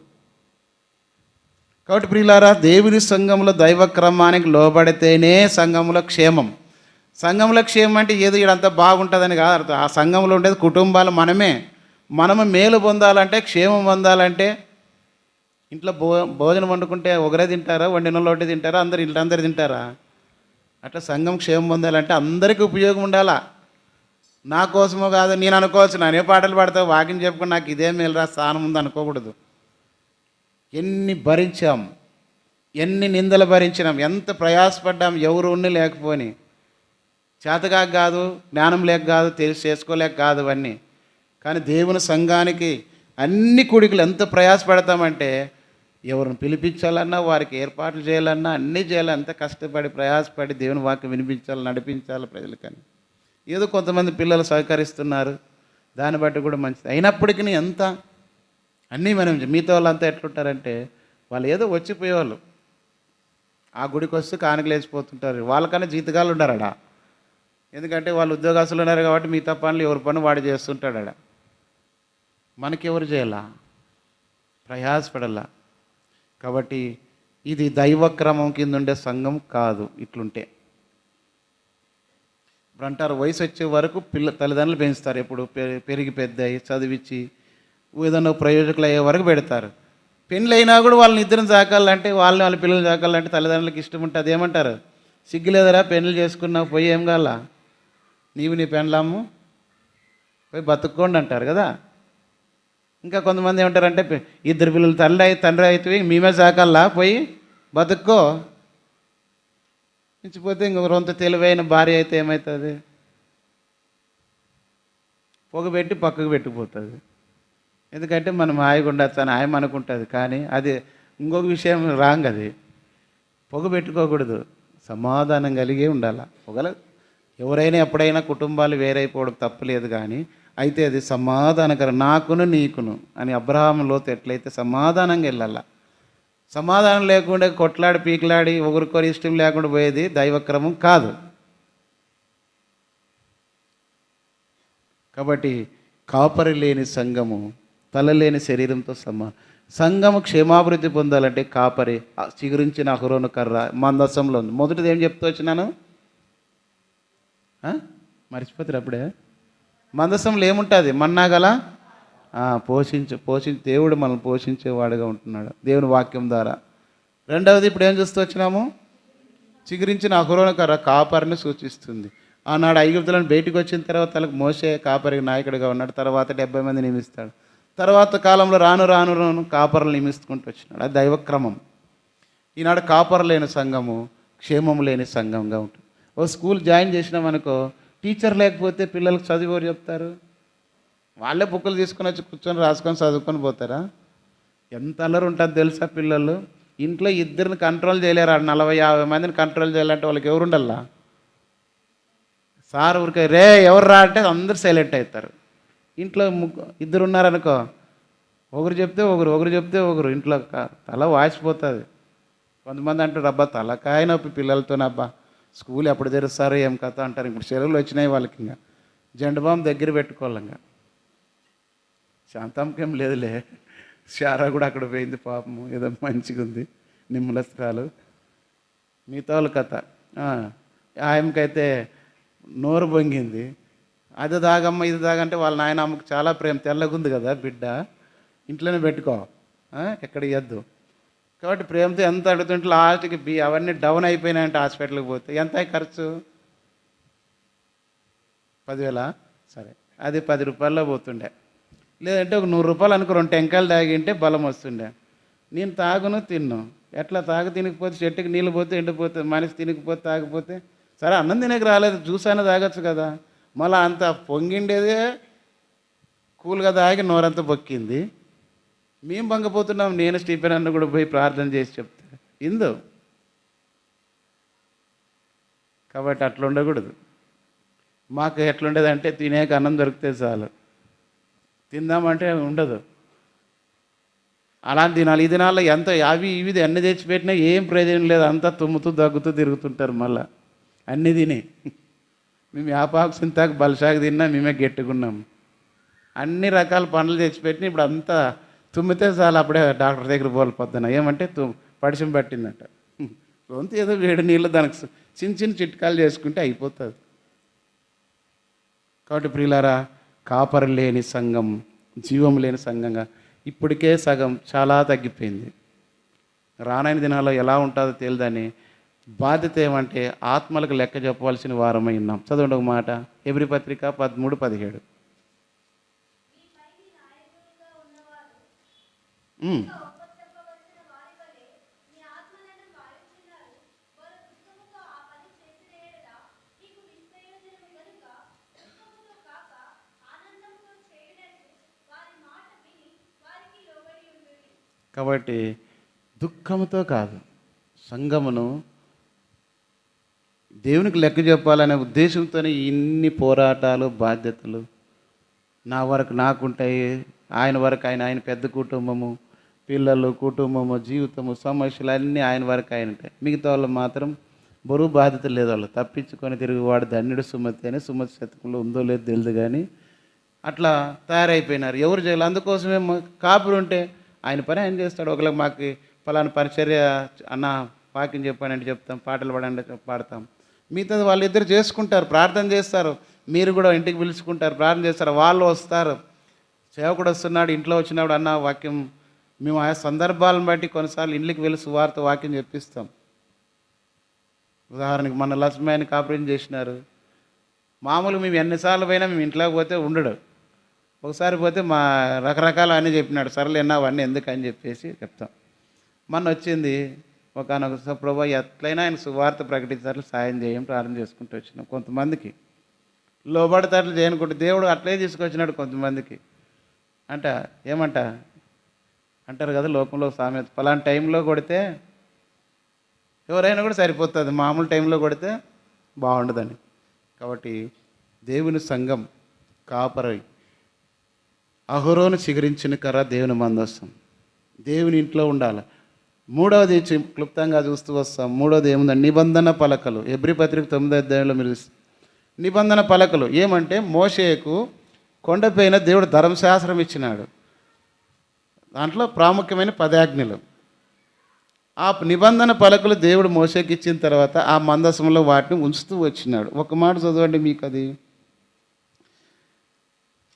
కాబట్టి ప్రియులారా, దేవుని సంఘంలో దైవక్రమానికి లోబడితేనే సంఘంలో క్షేమం. సంఘంలో క్షేమం అంటే ఏదో ఇదంతా బాగుంటుందని కాదు అర్థం. ఆ సంఘంలో ఉండేది కుటుంబాలు మనము మేలు పొందాలంటే, క్షేమం పొందాలంటే ఇంట్లో భోజనం వండుకుంటే ఒకరే తింటారా, వండిన ఒకటి తింటారా, అందరు తింటారా? అట్లా సంఘం క్షేమం పొందాలంటే అందరికీ ఉపయోగం ఉండాలా. నా కోసమో కాదు నేను అనుకోవచ్చు, నేనే పాటలు పాడతావు వాకింగ్ చెప్పుకుని నాకు ఇదే మేలురా స్థానం ఉంది అనుకోకూడదు. ఎన్ని భరించాం, ఎన్ని నిందలు భరించినాం, ఎంత ప్రయాసపడ్డాం, ఎవరు ఉండి లేకపోని, చేతగా కాదు, జ్ఞానం లేక కాదు, తెలిసి చేసుకోలేక కాదు అవన్నీ. కానీ దేవుని సంఘానికి అన్ని కూడికలు ఎంత ప్రయాసపడతామంటే, ఎవరిని పిలిపించాలన్నా, వారికి ఏర్పాట్లు చేయాలన్నా, అన్నీ చేయాలన్నా ఎంత కష్టపడి ప్రయాసపడి దేవుని వాక్యం వినిపించాలి, నడిపించాలి ప్రజలకని. ఏదో కొంతమంది పిల్లలు సహకరిస్తున్నారు, దాన్ని బట్టి కూడా మంచిది. అయినప్పటికీ ఎంత అన్నీ మనం మిగతా వాళ్ళంతా ఎట్లుంటారంటే, వాళ్ళు ఏదో వచ్చిపోయేవాళ్ళు ఆ గుడికి వస్తే కానుకలు వేసిపోతుంటారు. వాళ్ళకన్నా జీతగాళ్ళు ఉన్నారడా, ఎందుకంటే వాళ్ళు ఉద్యోగస్తులు ఉన్నారు కాబట్టి మిగతా పనులు ఎవరి పని వాడు చేస్తుంటాడా. మనకెవరు చేయాలా? ప్రయాసపడాలా. కాబట్టి ఇది దైవక్రమం కింద ఉండే సంఘం కాదు. ఇట్లుంటే ఇప్పుడు అంటారు, వయసు వచ్చే వరకు తల్లిదండ్రులు పెంచుతారు. ఎప్పుడు పెరిగి పెద్దయి చదివించి ఏదైనా ప్రయోజకులు అయ్యే వరకు పెడతారు. పెళ్ళి అయినా కూడా వాళ్ళని ఇద్దరిని సాకాలంటే, వాళ్ళ పిల్లలు సాకాలంటే తల్లిదండ్రులకు ఇష్టం ఉంటుంది. ఏమంటారు, సిగ్గులేదరా పెళ్ళి చేసుకున్నావు, పోయి ఏం కాల, నీవు నీ పెళ్ళాము పోయి బతుక్కోండి అంటారు కదా. ఇంకా కొంతమంది ఏమంటారంటే, ఇద్దరు పిల్లలు తండ్రి అయితే మేమే సాకల్లా, పోయి బతుక్కో. మించిపోతే ఇంకొక రొంత తెలివైన భార్య అయితే ఏమవుతుంది, పొగబెట్టి పక్కకు పెట్టిపోతుంది. ఎందుకంటే మనం హాయిగా ఉండొచ్చు అని హాయి అనుకుంటుంది. కానీ అది ఇంకొక విషయం రాంగ్. అది పొగబెట్టుకోకూడదు, సమాధానం కలిగే ఉండాలి. ఎవరైనా ఎప్పుడైనా కుటుంబాలు వేరైపోవడం తప్పులేదు, కానీ అయితే అది సమాధానకరం, నాకును నీకును అని అబ్రహాం లోతు ఎట్లయితే సమాధానంగా వెళ్ళాల. సమాధానం లేకుండా కొట్లాడి పీకిలాడి ఒకరికొరి ఇష్టం లేకుండా పోయేది దైవక్రమం కాదు. కాబట్టి కాపరి లేని సంఘము తలలేని శరీరంతో సంఘము క్షేమాభివృద్ధి పొందాలంటే కాపరి చిగురించిన అహరోను కర్ర మందసంలో ఉంది. మొదటిది ఏం చెప్తూ వచ్చినాను, మర్చిపోతారు అప్పుడే. మందసంలో ఏముంటుంది, మన్నా గల పోషించి దేవుడు మనల్ని పోషించేవాడుగా ఉంటున్నాడు దేవుని వాక్యం ద్వారా. రెండవది ఇప్పుడు ఏం చూస్తూ వచ్చినాము, చిగురించిన అహరోను కర్ర కాపరిని సూచిస్తుంది. ఆనాడు ఐగుప్తులను బయటికి వచ్చిన తర్వాత తనకు మోసే కాపరి నాయకుడిగా ఉన్నాడు. తర్వాత 70 మంది నియమిస్తాడు. తర్వాత కాలంలో రాను కాపర్లు నియమిస్తుకుంటూ వచ్చినాడు. అది దైవక్రమం. ఈనాడు కాపర్ లేని సంఘము క్షేమం లేని సంఘంగా ఉంటుంది. ఓ స్కూల్ జాయిన్ చేసినామనుకో, టీచర్ లేకపోతే పిల్లలకు చదివి ఎవరు చెప్తారు? వాళ్ళే బుక్కులు తీసుకొని వచ్చి కూర్చొని రాసుకొని చదువుకొని పోతారా? ఎంత అల్లరి ఉంటుంది తెలుసా పిల్లలు. ఇంట్లో ఇద్దరిని కంట్రోల్ చేయలేరు. 40-50 మందిని కంట్రోల్ చేయాలంటే వాళ్ళకి ఎవరు ఉండాలా? సార్ ఊరికే రే ఎవరు రా అంటే అందరు సైలెంట్ అవుతారు. ఇంట్లో ఇద్దరు ఉన్నారనుకో, ఒకరు చెప్తే ఒకరు ఇంట్లో తల వాసిపోతుంది. కొంతమంది అంటారు, అబ్బా తలకాయ నొప్పి పిల్లలతోనబ్బా, స్కూల్ ఎప్పుడు తెరుస్తారు ఏం కథ అంటారు. ఇప్పుడు సెలవులు వచ్చినాయి వాళ్ళకి, ఇంకా జెండు బాంబు దగ్గర పెట్టుకోవాలి. ఇంకా శాంతంకేం లేదులే, శారా కూడా అక్కడ పోయింది పాపము, ఏదో మంచిగా ఉంది నిమ్మలస్త్రాలు. మిగతా వాళ్ళ కథ ఆయనకైతే నోరు బొంగింది, అది తాగమ్మ ఇది తాగంటే వాళ్ళ నాయన అమ్మకు చాలా ప్రేమ, తెల్లగుంది కదా బిడ్డ, ఇంట్లోనే పెట్టుకో, ఎక్కడ ఇవ్వద్దు. కాబట్టి ప్రేమతో ఎంత అడుగుతుంటే లాస్ట్కి అవన్నీ డౌన్ అయిపోయినాయంటే హాస్పిటల్కి పోతే ఎంత ఖర్చు? 10,000. సరే, అది 10 రూపాయల్లో పోతుండే. లేదంటే ఒక 100 రూపాయలు అనుకో, 2 టెంకాయలు తాగింటే బలం వస్తుండే. నేను తాగును తిన్ను, ఎట్లా తినకపోతే చెట్టుకి నీళ్ళు పోతే ఎండిపోతే, మనిషి తినకపోతే తాగిపోతే, సరే అన్నం తినక రాలేదు జ్యూస్ అయినా తాగొచ్చు కదా. మళ్ళీ అంత పొంగిండేదే కూల్గా తాగి నోరంతా బొక్కింది. మేము బంగపోతున్నాం. నేను స్టీఫెన్ అన్న కూడా పోయి ప్రార్థన చేసి చెప్తే ఇందు. కాబట్టి అట్లా ఉండకూడదు. మాకు ఎట్లుండేదంటే తినేక అన్నం దొరికితే చాలు, తిందామంటే ఉండదు. అలా తినాలి. ఈ దినాల్లో ఎంత అవి ఇవి అన్ని తెచ్చిపెట్టినా ఏం ప్రయోజనం లేదు. అంతా తుమ్ముతూ దగ్గుతూ తిరుగుతుంటారు. మళ్ళీ అన్నీ తిని మేము యాపాకు సింతాకు బలసాగు తిన్నా మేమే గెట్టుకున్నాం. అన్ని రకాల పండ్లు తెచ్చిపెట్టిన ఇప్పుడు అంతా తుమ్మితే చాలు అప్పుడే డాక్టర్ దగ్గర పోలిపోతున్నా. ఏమంటే పడిసం పట్టిందంట. గొంతు ఏదో వేడి నీళ్ళు దానికి చిన్న చిన్న చిట్కాలు చేసుకుంటే అయిపోతుంది. కాబట్టి ప్రియులారా, కాపరి లేని సంఘం జీవం లేని సంఘంగా ఇప్పటికే సగం చాలా తగ్గిపోయింది. రానైన దినాల్లో ఎలా ఉంటుందో తెలియదని బాధ్యత ఏమంటే ఆత్మలకు లెక్క చెప్పవలసిన వారమై ఉన్నాం. చదవండి ఒక మాట, హెబ్రీ పత్రిక 13:17. కాబట్టి దుఃఖంతో కాదు, సంఘమును దేవునికి లెక్క చెప్పాలనే ఉద్దేశంతోనే ఇన్ని పోరాటాలు, బాధ్యతలు. నా వరకు నాకుంటాయి, ఆయన వరకు ఆయన పెద్ద కుటుంబము, పిల్లలు, కుటుంబము, జీవితము, సమస్యలు అన్నీ ఆయన వరకు ఆయన ఉంటాయి. మిగతా వాళ్ళు మాత్రం బరువు బాధ్యత లేదు. వాళ్ళు తప్పించుకొని తిరుగువాడు ధన్యుడు సుమతి అని సుమతి శతకంలో ఉందో లేదో తెలియదు, కానీ అట్లా తయారైపోయినారు. ఎవరు చేయాలి? అందుకోసమే కాపురు ఉంటే ఆయన పని ఆయన చేస్తాడు. ఒకరికి మాకు ఫలానా పరిచర్య అన్న వాక్యం చెప్పానంటే చెప్తాం, పాటలు పాడండి పాడతాం. మిగతాది వాళ్ళిద్దరు చేసుకుంటారు, ప్రార్థన చేస్తారు. మీరు కూడా ఇంటికి పిలుచుకుంటారు, ప్రార్థన చేస్తారు. వాళ్ళు వస్తారు. సేవకుడు వస్తున్నాడు, ఇంట్లో వచ్చినప్పుడు అన్న వాక్యం, మేము ఆ సందర్భాలను బట్టి కొన్నిసార్లు ఇంటికి వెళ్ళి సువార్త వాక్యం చెప్పిస్తాం. ఉదాహరణకి మన లక్ష్మీని కాపురం చేసినారు. మామూలు మేము ఎన్నిసార్లు పోయినా మేము ఇంట్లోకి పోతే ఉండడు. ఒకసారి పోతే మా రకరకాల అన్నీ చెప్పినాడు. సరేలే అన్న అవన్నీ ఎందుకని చెప్పేసి చెప్తాం. మొన్న వచ్చింది ఒకనొక ప్రభు ఎట్లయినా ఆయన సువార్త ప్రకటించారు, సాయం చేయం, ప్రారంభం చేసుకుంటూ వచ్చినాం. కొంతమందికి లోబడతాట్లు చేయనుకుంటే దేవుడు అట్లే తీసుకొచ్చినాడు కొంతమందికి. ఏమంట అంటారు కదా లోకంలో సామెత, ఫలానా టైంలో కొడితే ఎవరైనా కూడా సరిపోతుంది, మామూలు టైంలో కొడితే బాగుండదని. కాబట్టి దేవుని సంఘం కాపరి, అహరోను చిగురించిన కర్ర దేవుని మందసం, దేవుని ఇంట్లో ఉండాలి. మూడవది క్లుప్తంగా చూస్తూ వస్తాం. మూడవది ఏముందంటే నిబంధన పలకలు. హెబ్రీ పత్రిక 9వ అధ్యాయంలో మీరు నిబంధన పలకలు ఏమంటే మోషేకు కొండపైన దేవుడు ధర్మశాస్త్రం ఇచ్చినాడు. దాంట్లో ప్రాముఖ్యమైన 10 ఆజ్ఞలు. ఆ నిబంధన పలకలు దేవుడు మోషేకి ఇచ్చిన తర్వాత ఆ మందసంలో వాటిని ఉంచుతూ వచ్చినాడు. ఒక మాట చదవండి మీకు అది.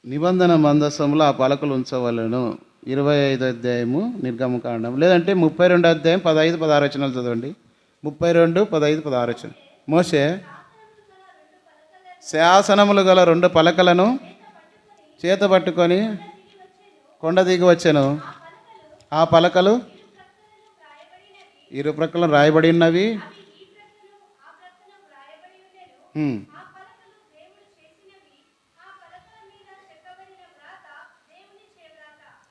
నిబంధన మందసంలో ఆ పలకలు ఉంచవలను. 25వ అధ్యాయము నిర్గమకాండం, లేదంటే 32వ అధ్యాయం 15-16 వచనాలు చదవండి. 32, 15, 16 వచనం. మోషే శాసనములు గల 2 పలకలను చేత పట్టుకొని కొండ దిగి వచ్చాను. ఆ పలకలు ఇరు ప్రక్కల రాయబడి ఉన్నవి.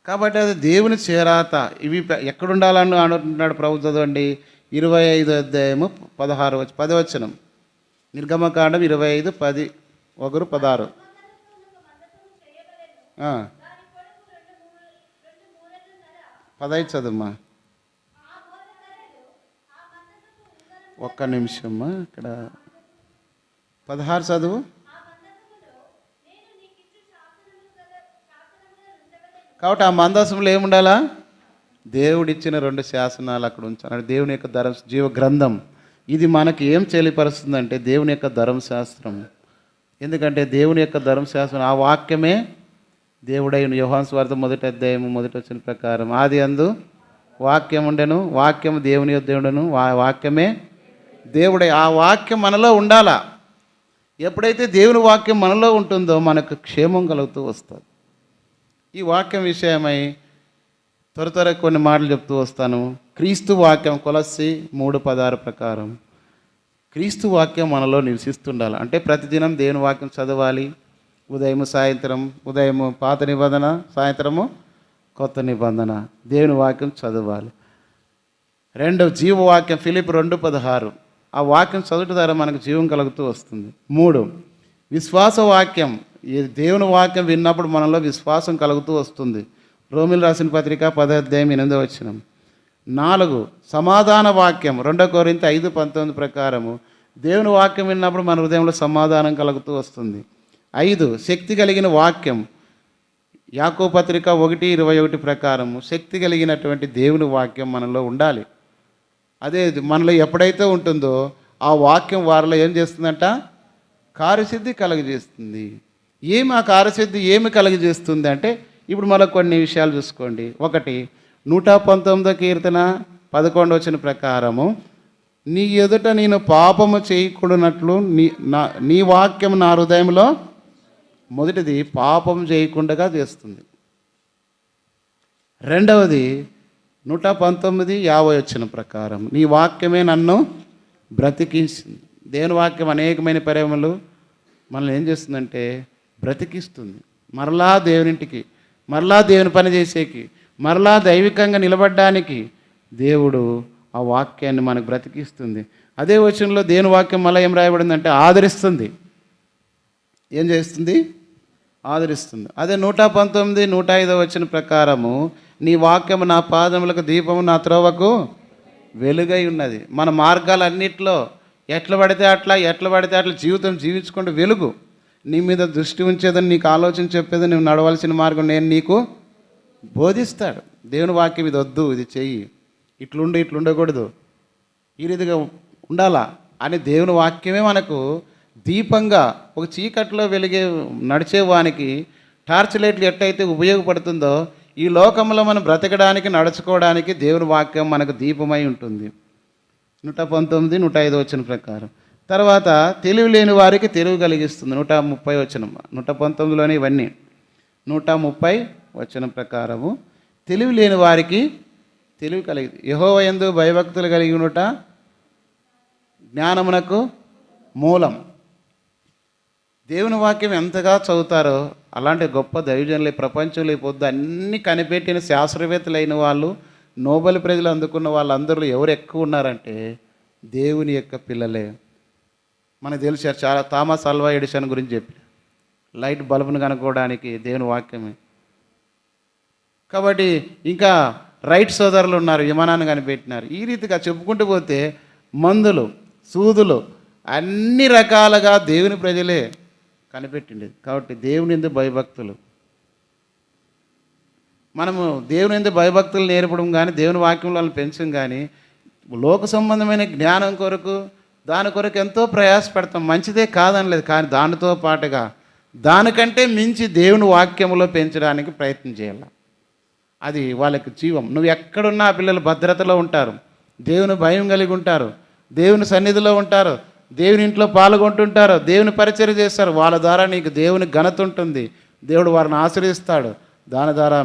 కాబట్టి అది దేవుని చేరాత. ఇవి ఎక్కడుండాలని అంటున్నాడు ప్రభు. చదవండి 25వ అధ్యాయము 10వ వచనం. నిర్గమకాండం 25, 10, 16. పదైదు చదువుమ్మా. ఒక్క నిమిషమ్మా, ఇక్కడ 16 చదువు. కాబట్టి ఆ మందసంలో ఏముండాలా? దేవుడిచ్చిన 2 శాసనాలు అక్కడ ఉంచాలి. దేవుని యొక్క జీవ గ్రంథం. ఇది మనకి ఏం తెలియపరుస్తుందంటే దేవుని యొక్క ధర్మశాస్త్రం. ఎందుకంటే దేవుని యొక్క ధర్మశాస్త్రం ఆ వాక్యమే దేవుడైన యోహాను సువార్త 1 అధ్యాయం 1 ప్రకారం ఆది అందు వాక్యం ఉండెను, వాక్యము దేవుని యొద్ద ఉండెను, వాక్యమే దేవుడై. ఆ వాక్యం మనలో ఉండాలా. ఎప్పుడైతే దేవుని వాక్యం మనలో ఉంటుందో మనకు క్షేమం కలుగుతూ వస్తుంది. ఈ వాక్యం విషయమై త్వర కొన్ని మాటలు చెప్తూ వస్తాను. క్రీస్తు వాక్యం కొలస్సీ 3:16 ప్రకారం క్రీస్తు వాక్యం మనలో నివసిస్తుండాలి. అంటే ప్రతిదినం దేవుని వాక్యం చదవాలి. ఉదయం సాయంత్రం, ఉదయం పాత నిబంధన, సాయంత్రము కొత్త నిబంధన దేవుని వాక్యం చదవాలి. 2 జీవవాక్యం ఫిలిప్పీ 2:16 ఆ వాక్యం చదువుట ద్వారా మనకు జీవం కలుగుతూ వస్తుంది. 3 విశ్వాస వాక్యం, ఈ దేవుని వాక్యం విన్నప్పుడు మనలో విశ్వాసం కలుగుతూ వస్తుంది. రోమిలు రాసిన పత్రిక 10 అధ్యాయం 8 4 సమాధాన వాక్యం 2 కొరింథీ 5:19 ప్రకారము దేవుని వాక్యం విన్నప్పుడు మన హృదయంలో సమాధానం కలుగుతూ వస్తుంది. 5 శక్తి కలిగిన వాక్యం యాకోబు పత్రిక 1:21 ప్రకారము శక్తి కలిగినటువంటి దేవుని వాక్యం మనలో ఉండాలి. అదే మనలో ఎప్పుడైతే ఉంటుందో ఆ వాక్యం వారిలో ఏం చేస్తుందంట? కార్యసిద్ధి కలుగజేస్తుంది. ఆ కార్యసిద్ధి ఏమి కలుగజేస్తుంది అంటే ఇప్పుడు మళ్ళీ కొన్ని విషయాలు చూసుకోండి. 1 119 కీర్తన 11 ప్రకారము నీ ఎదుట నేను పాపము చేయకూడనట్లు నీ వాక్యం నా హృదయంలో, మొదటిది పాపం చేయకుండా చేస్తుంది. 2వది 119:50 ప్రకారం నీ వాక్యమే నన్ను బ్రతికిస్తుంది. దేవుని వాక్యం అనేకమైన పరిమళలు మనల్ని ఏం చేస్తుందంటే బ్రతికిస్తుంది. మరలా దేవునింటికి, మరలా దేవుని పని చేసేకి, మరలా దైవికంగా నిలబడడానికి దేవుడు ఆ వాక్యాన్ని మనకు బ్రతికిస్తుంది. అదే వచనంలో దేవుని వాక్యం మళ్ళీ ఏం రాయబడిందంటే ఆదరిస్తుంది. ఏం చేస్తుంది? ఆదరిస్తుంది. అదే 119, 105 ప్రకారము నీ వాక్యము నా పాదములకు దీపము, నా త్రోవకు వెలుగై ఉన్నది. మన మార్గాలన్నిట్లో ఎట్లా పడితే అట్లా జీవితం జీవించుకుంటూ వెలుగు నీ మీద దృష్టి ఉంచేదని, నీకు ఆలోచన చెప్పేదని, నువ్వు నడవలసిన మార్గం నేను నీకు బోధిస్తాడు. దేవుని వాక్యం ఇది వద్దు, ఇది చెయ్యి, ఇట్లుండకూడదు, ఈ రీతిగా ఉండాలా అని దేవుని వాక్యమే మనకు దీపంగా ఒక చీకట్లో వెలిగే నడిచేవానికి టార్చ్ లైట్లు ఎట్టయితే ఉపయోగపడుతుందో ఈ లోకంలో మనం బ్రతకడానికి, నడుచుకోవడానికి దేవుని వాక్యం మనకు దీపమై ఉంటుంది. 119, 105 ప్రకారం. తర్వాత తెలివి లేని వారికి తెలివి కలిగిస్తుంది. 130 119లోనే ఇవన్నీ. 130 ప్రకారము తెలివి లేని వారికి తెలివి కలిగి, యెహోవా యందు భయభక్తులు కలిగి ఉండుట జ్ఞానమునకు మూలం. దేవుని వాక్యం ఎంతగా చదువుతారో అలాంటి గొప్ప దైవజనులు ప్రపంచంలో పొద్దు అన్ని కనిపెట్టిన శాస్త్రవేత్తలైన వాళ్ళు, నోబెల్ ప్రైజులు అందుకున్న వాళ్ళందరూ ఎవరు ఎక్కువ ఉన్నారంటే దేవుని యొక్క పిల్లలే. మనకు తెలుసు చాలా థామస్ ఆల్వా ఎడిసన్ గురించి చెప్పి లైట్ బల్బును కనుక్కోవడానికి దేవుని వాక్యమే. కాబట్టి ఇంకా రైట్ సోదరులు ఉన్నారు, విమానాన్ని కనిపెట్టినారు. ఈ రీతిగా చెప్పుకుంటూ పోతే మందులు, సూదులు అన్ని రకాలుగా దేవుని ప్రజలే కనిపెట్టిండేది. కాబట్టి దేవుని యందు భయభక్తులు, మనము దేవుని యందు భయభక్తులు నేర్పడం కానీ, దేవుని వాక్యంలో పెంచడం కానీ, లోక సంబంధమైన జ్ఞానం కొరకు దాని కొరకు ఎంతో ప్రయాసపడతాం. మంచిదే కాదనలేదు, కానీ దానితో పాటుగా దానికంటే మించి దేవుని వాక్యంలో పెంచడానికి ప్రయత్నం చేయాలి. అది వాళ్ళకి జీవం. నువ్వు ఎక్కడున్నా ఆ పిల్లలు భద్రతలో ఉంటారు, దేవుని భయం కలిగి ఉంటారు, దేవుని సన్నిధిలో ఉంటారు, దేవుని ఇంట్లో పాల్గొంటుంటారు, దేవుని పరిచర్య చేస్తారు. వాళ్ళ ద్వారా నీకు దేవుని ఘనత ఉంటుంది, దేవుడు వారిని ఆశ్రయిస్తాడు. దాని ద్వారా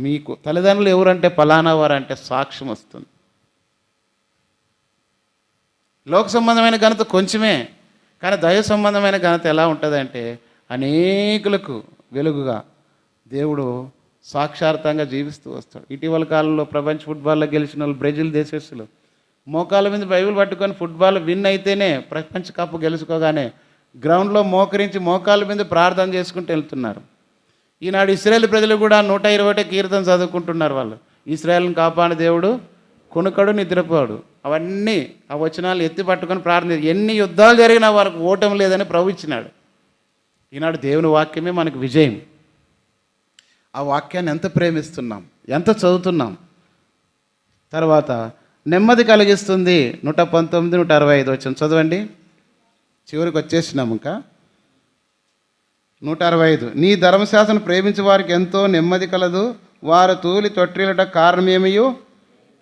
మీకు తల్లిదండ్రులు ఎవరంటే ఫలానా వారంటే సాక్ష్యం వస్తుంది. లోక సంబంధమైన ఘనత కొంచెమే, కానీ దైవ సంబంధమైన ఘనత ఎలా ఉంటుందంటే అనేకులకు వెలుగుగా దేవుడు సాక్షార్థంగా జీవిస్తూ వస్తాడు. ఇటీవల కాలంలో ప్రపంచ ఫుట్బాల్లో గెలిచిన వాళ్ళు బ్రెజిల్ దేశస్తులు మోకాళ్ళ మీద బైబిల్ పట్టుకొని ఫుట్బాల్ విన్ అయితేనే ప్రపంచ కప్పు గెలుచుకోగానే గ్రౌండ్లో మోకరించి మోకాళ్ళ మీద ప్రార్థన చేసుకుంటూ వెళ్తున్నారు. ఈనాడు ఇశ్రాయేల్ ప్రజలు కూడా 120 కీర్తన చదువుకుంటున్నారు. వాళ్ళు ఇశ్రాయేల్ని కాపాడిన దేవుడు కొనుకడు నిద్రపోడు, అవన్నీ ఆ వచనాలు ఎత్తి పట్టుకొని ప్రార్థన. ఎన్ని యుద్ధాలు జరిగినా వాళ్ళకు ఓటమి లేదని ప్రభు ఇచ్చినాడు. ఈనాడు దేవుని వాక్యమే మనకు విజయం. ఆ వాక్యాన్ని ఎంత ప్రేమిస్తున్నాం, ఎంత చదువుతున్నాం. తర్వాత నెమ్మది కలిగిస్తుంది. 119, 165 చదవండి. చివరికి వచ్చేసినాము. ఇంకా 165. నీ ధర్మశాస్త్రం ప్రేమించే వారికి ఎంతో నెమ్మది కలదు, వారు తూలి తొట్టిల్లట కారణమేమియో.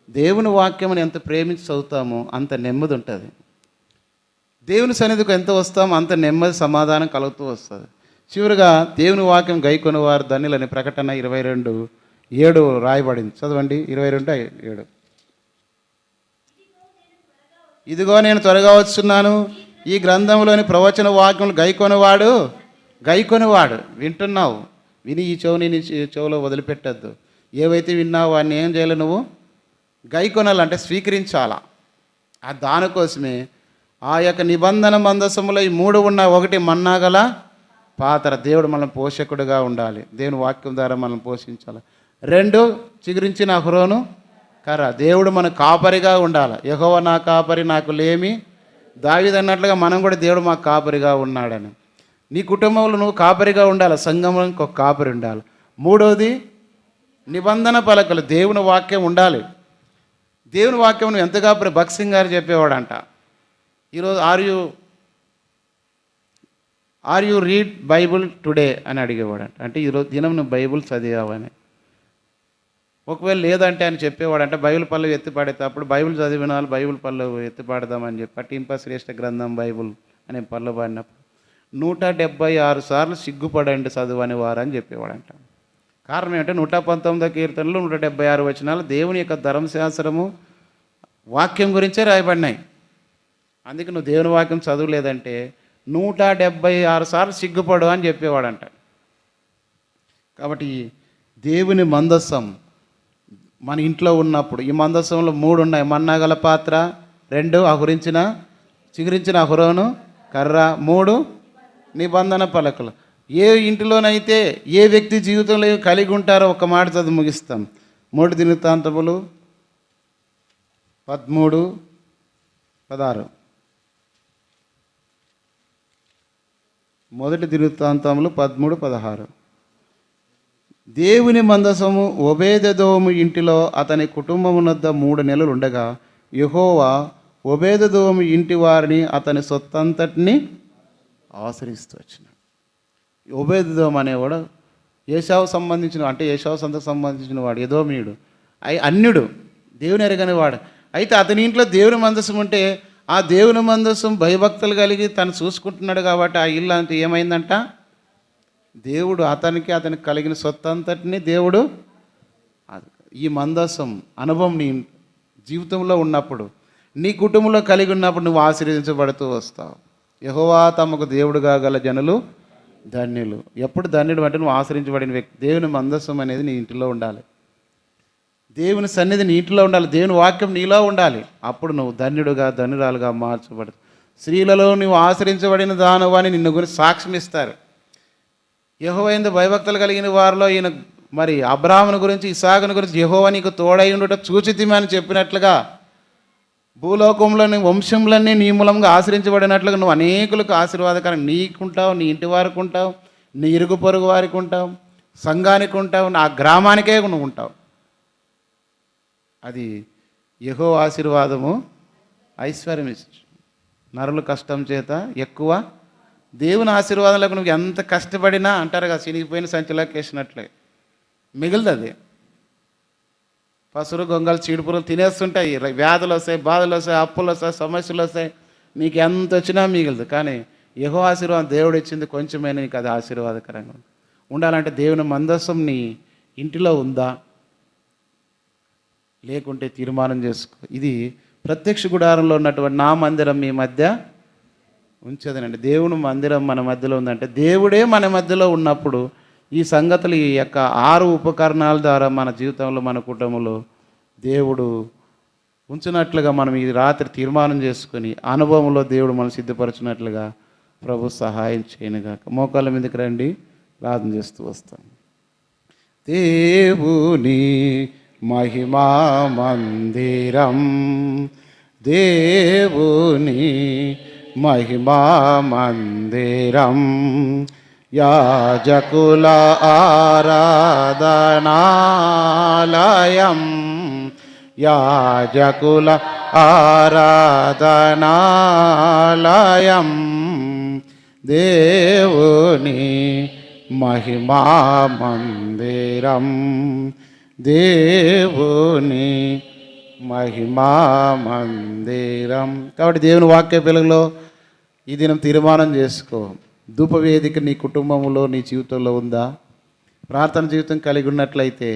దేవుని వాక్యమును ఎంత ప్రేమించి చదువుతామో అంత నెమ్మది ఉంటుంది. దేవుని సన్నిధికి ఎంత వస్తామో అంత నెమ్మది సమాధానం కలుగుతూ వస్తుంది. చివరిగా దేవుని వాక్యం గైకొని వారు ధన్యులని ప్రకటన 22:7 రాయబడింది. చదవండి. 22:7. ఇదిగో నేను త్వరగా వస్తున్నాను, ఈ గ్రంథంలోని ప్రవచన వాక్యములు గైకొనివాడు. వింటున్నావు, విని ఈ చెవుని నీ చెవులో వదిలిపెట్టద్దు. ఏవైతే విన్నావు వాడిని ఏం చేయాలి? నువ్వు గైకొనాలంటే స్వీకరించాలా. ఆ దానికోసమే ఆ యొక్క నిబంధన మందసములో ఈ 3 ఉన్నాయి. 1 మన్నాగల పాత్ర, దేవుడు మనల్ని పోషకుడుగా ఉండాలి, దేవుని వాక్యం ద్వారా మనల్ని పోషించాలి. 2 చిగురించిన అహరోను కర్ర, దేవుడు మన కాపరిగా ఉండాలి. యెహోవా నా కాపరి, నాకు లేమి. దావీదు అన్నట్లుగా మనం కూడా దేవుడు మాకు కాపరిగా ఉన్నాడని. నీ కుటుంబంలో నువ్వు కాపరిగా ఉండాలి, సంఘంలో ఇంకొక కాపరి ఉండాలి. 3వది నిబంధన పలకలు, దేవుని వాక్యం ఉండాలి. దేవుని వాక్యం నువ్వు ఎంతగా భక్త్ సింగ్ గారు చెప్పేవాడంట, ఈరోజు are you read Bible today అని అడిగేవాడంట. అంటే ఈరోజు దినం నువ్వు బైబుల్ చదివావని. ఒకవేళ లేదంటే అని చెప్పేవాడంటే బైబిల్ పళ్ళు ఎత్తిపాడితే అప్పుడు బైబిల్ చదివిన వాళ్ళు బైబిల్ పళ్ళు ఎత్తిపాడదామని చెప్పి పట్టింప శ్రేష్ఠ గ్రంథం బైబుల్ అనే పళ్ళు పాడినప్పుడు 176 సార్లు సిగ్గుపడండి చదువని వారు అని చెప్పేవాడంట. కారణం ఏంటంటే 119 కీర్తనలు 176 వచనాలు దేవుని యొక్క ధర్మశాస్త్రము వాక్యం గురించే రాయబడినాయి. అందుకే నువ్వు దేవుని వాక్యం చదువులేదంటే 176 సార్లు సిగ్గుపడు అని చెప్పేవాడంట. కాబట్టి దేవుని మందస్సం మన ఇంట్లో ఉన్నప్పుడు, ఈ మందస్సంలో 3 ఉన్నాయి. మన్నాగల పాత్ర, 2 చిగురించిన అహరోను కర్ర, 3 నిబంధన పలకలు. ఏ ఇంటిలోనైతే ఏ వ్యక్తి జీవితంలో కలిగి ఉంటారో ఒక మాట చదువు ముగిస్తాం. 3 దినవృత్తాంతములు 13:16. 1 దినవృత్తాంతములు 13:16. దేవుని మందసము ఒబేదెదోము ఇంటిలో అతని కుటుంబమునొద్ద 3 నెలలు ఉండగా యెహోవా ఒబేదెదోము ఇంటి వారిని అతని సొత్తంతటిని ఆశ్రయిస్తూ వచ్చినాడు. ఒబేదెదోము అనేవాడు ఏశావు సంబంధించిన, అంటే ఏశావు సంతకు సంబంధించిన వాడు, ఎదోమీయుడు, అన్యుడు, దేవుని ఎరగని వాడు. అయితే అతని ఇంట్లో దేవుని మందసం ఉంటే ఆ దేవుని మందసం భయభక్తులు కలిగి తను చూసుకుంటున్నాడు కాబట్టి ఆ ఇల్లు అంతా ఏమైందంట, దేవుడు అతనికి కలిగిన సొత్తంతటిని దేవుడు, ఈ మందసం అనుభవం నీ జీవితంలో ఉన్నప్పుడు, నీ కుటుంబంలో కలిగి ఉన్నప్పుడు నువ్వు ఆశీర్వదించబడుతూ వస్తావు. యెహోవా తమకు దేవుడుగా గల జనులు ధన్యులు. ఎప్పుడు ధన్యుడు అంటే నువ్వు ఆశ్రయించబడిన వ్యక్తి. దేవుని మందసం అనేది నీ ఇంటిలో ఉండాలి, దేవుని సన్నిధి నీ ఇంటిలో ఉండాలి, దేవుని వాక్యం నీలో ఉండాలి. అప్పుడు నువ్వు ధన్యుడుగా ధన్యురాలుగా మార్చబడతావు. స్త్రీలలో నువ్వు ఆశ్రయించబడిన దానవాని నిన్ను గురించి సాక్ష్యం ఇస్తారు. యెహోవా యందు భయభక్తులు కలిగిన వారిలో ఈయన మరి అబ్రాహామును గురించి, ఇస్సాకును గురించి యెహోవా నీకు తోడై ఉండుట చూచితిమి అని చెప్పినట్లుగా భూలోకంలోని వంశంలన్నీ నీ మూలంగా ఆశ్రయించబడినట్లుగా నువ్వు అనేకులకు ఆశీర్వాదకరం నీకుంటావు, నీ ఇంటి వారికి ఉంటావు, నీ ఇరుగు పొరుగు వారికి ఉంటావు, సంఘానికి ఉంటావు, ఆ గ్రామానికే నువ్వు ఉంటావు. అది యెహోవా ఆశీర్వాదము ఐశ్వర్యం ఇచ్చు. నరుల కష్టం చేత ఎక్కువ దేవుని ఆశీర్వాదంలోకి నువ్వు ఎంత కష్టపడినా అంటారు కదా, చినిగిపోయిన సంచిలోకి వేసినట్లే మిగులుతుంది. అది పసురు గొంగలు చీడుపురులు తినేస్తుంటాయి, వ్యాధులు వస్తాయి, బాధలు వస్తాయి, అప్పులు వస్తాయి, సమస్యలు వస్తాయి, నీకు ఎంత వచ్చినా మిగులుదు. కానీ యెహోవా ఆశీర్వాదం దేవుడు ఇచ్చింది కొంచెమైనా నీకు అది ఆశీర్వాదకరంగా ఉండాలంటే దేవుని మందస్సం నీ ఇంటిలో ఉందా లేకుంటే తీర్మానం చేసుకో. ఇది ప్రత్యక్ష గుడారంలో ఉన్నటువంటి నా మందిరం మీ మధ్య ఉంచేదనండి. దేవుని మందిరం మన మధ్యలో ఉందంటే దేవుడే మన మధ్యలో ఉన్నప్పుడు ఈ సంగతులు, ఈ యొక్క 6 ఉపకరణాల ద్వారా మన జీవితంలో మన కుటుంబంలో దేవుడు ఉంచినట్లుగా మనం ఈ రాత్రి తీర్మానం చేసుకొని అనుభవంలో దేవుడు మనం సిద్ధపరచినట్లుగా ప్రభు సహాయం చేయనుగాక. మోకాళ్ళ మీదకి రండి, ప్రార్థన చేస్తూ వస్తాం. దేవుని మహిమా మందిరం, దేవుని మహిమా మందిరం, యాజకుల ఆరాధనాలయం, యాజకుల ఆరాధనాలయం, దేవుని మహిమా మందిరం, దేవుని మహిమా మందిరం. కాబట్టి దేవుని వాక్య వెలుగులో ఈ దినం తీర్మానం చేసుకో. ధూపవేదిక నీ కుటుంబంలో, నీ జీవితంలో ఉందా? ప్రార్థన జీవితం కలిగి ఉన్నట్లయితే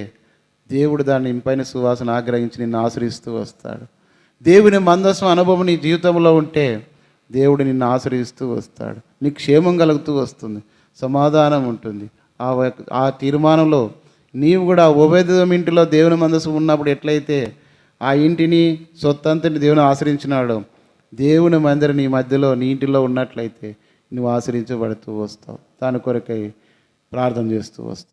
దేవుడు దాన్ని ఇంపైన సువాసన ఆగ్రహించి నిన్ను ఆశ్రయిస్తూ వస్తాడు. దేవుని మందస్సు అనుభవం నీ జీవితంలో ఉంటే దేవుడు నిన్ను ఆశ్రయిస్తూ వస్తాడు. నీకు క్షేమం కలుగుతూ వస్తుంది, సమాధానం ఉంటుంది. ఆ తీర్మానంలో నీవు కూడా ఓబేదెదోము ఇంటిలో దేవుని మందస్సు ఉన్నప్పుడు ఎట్లయితే ఆ ఇంటిని సొత్తంతని దేవుని ఆశ్రయించినాడు, దేవుని మందిరం నీ మధ్యలో నీ ఇంటిలో ఉన్నట్లయితే నువ్వు ఆశ్రయించబడుతూ వస్తావు. దాని కొరకై ప్రార్థన చేస్తూ వస్తావు.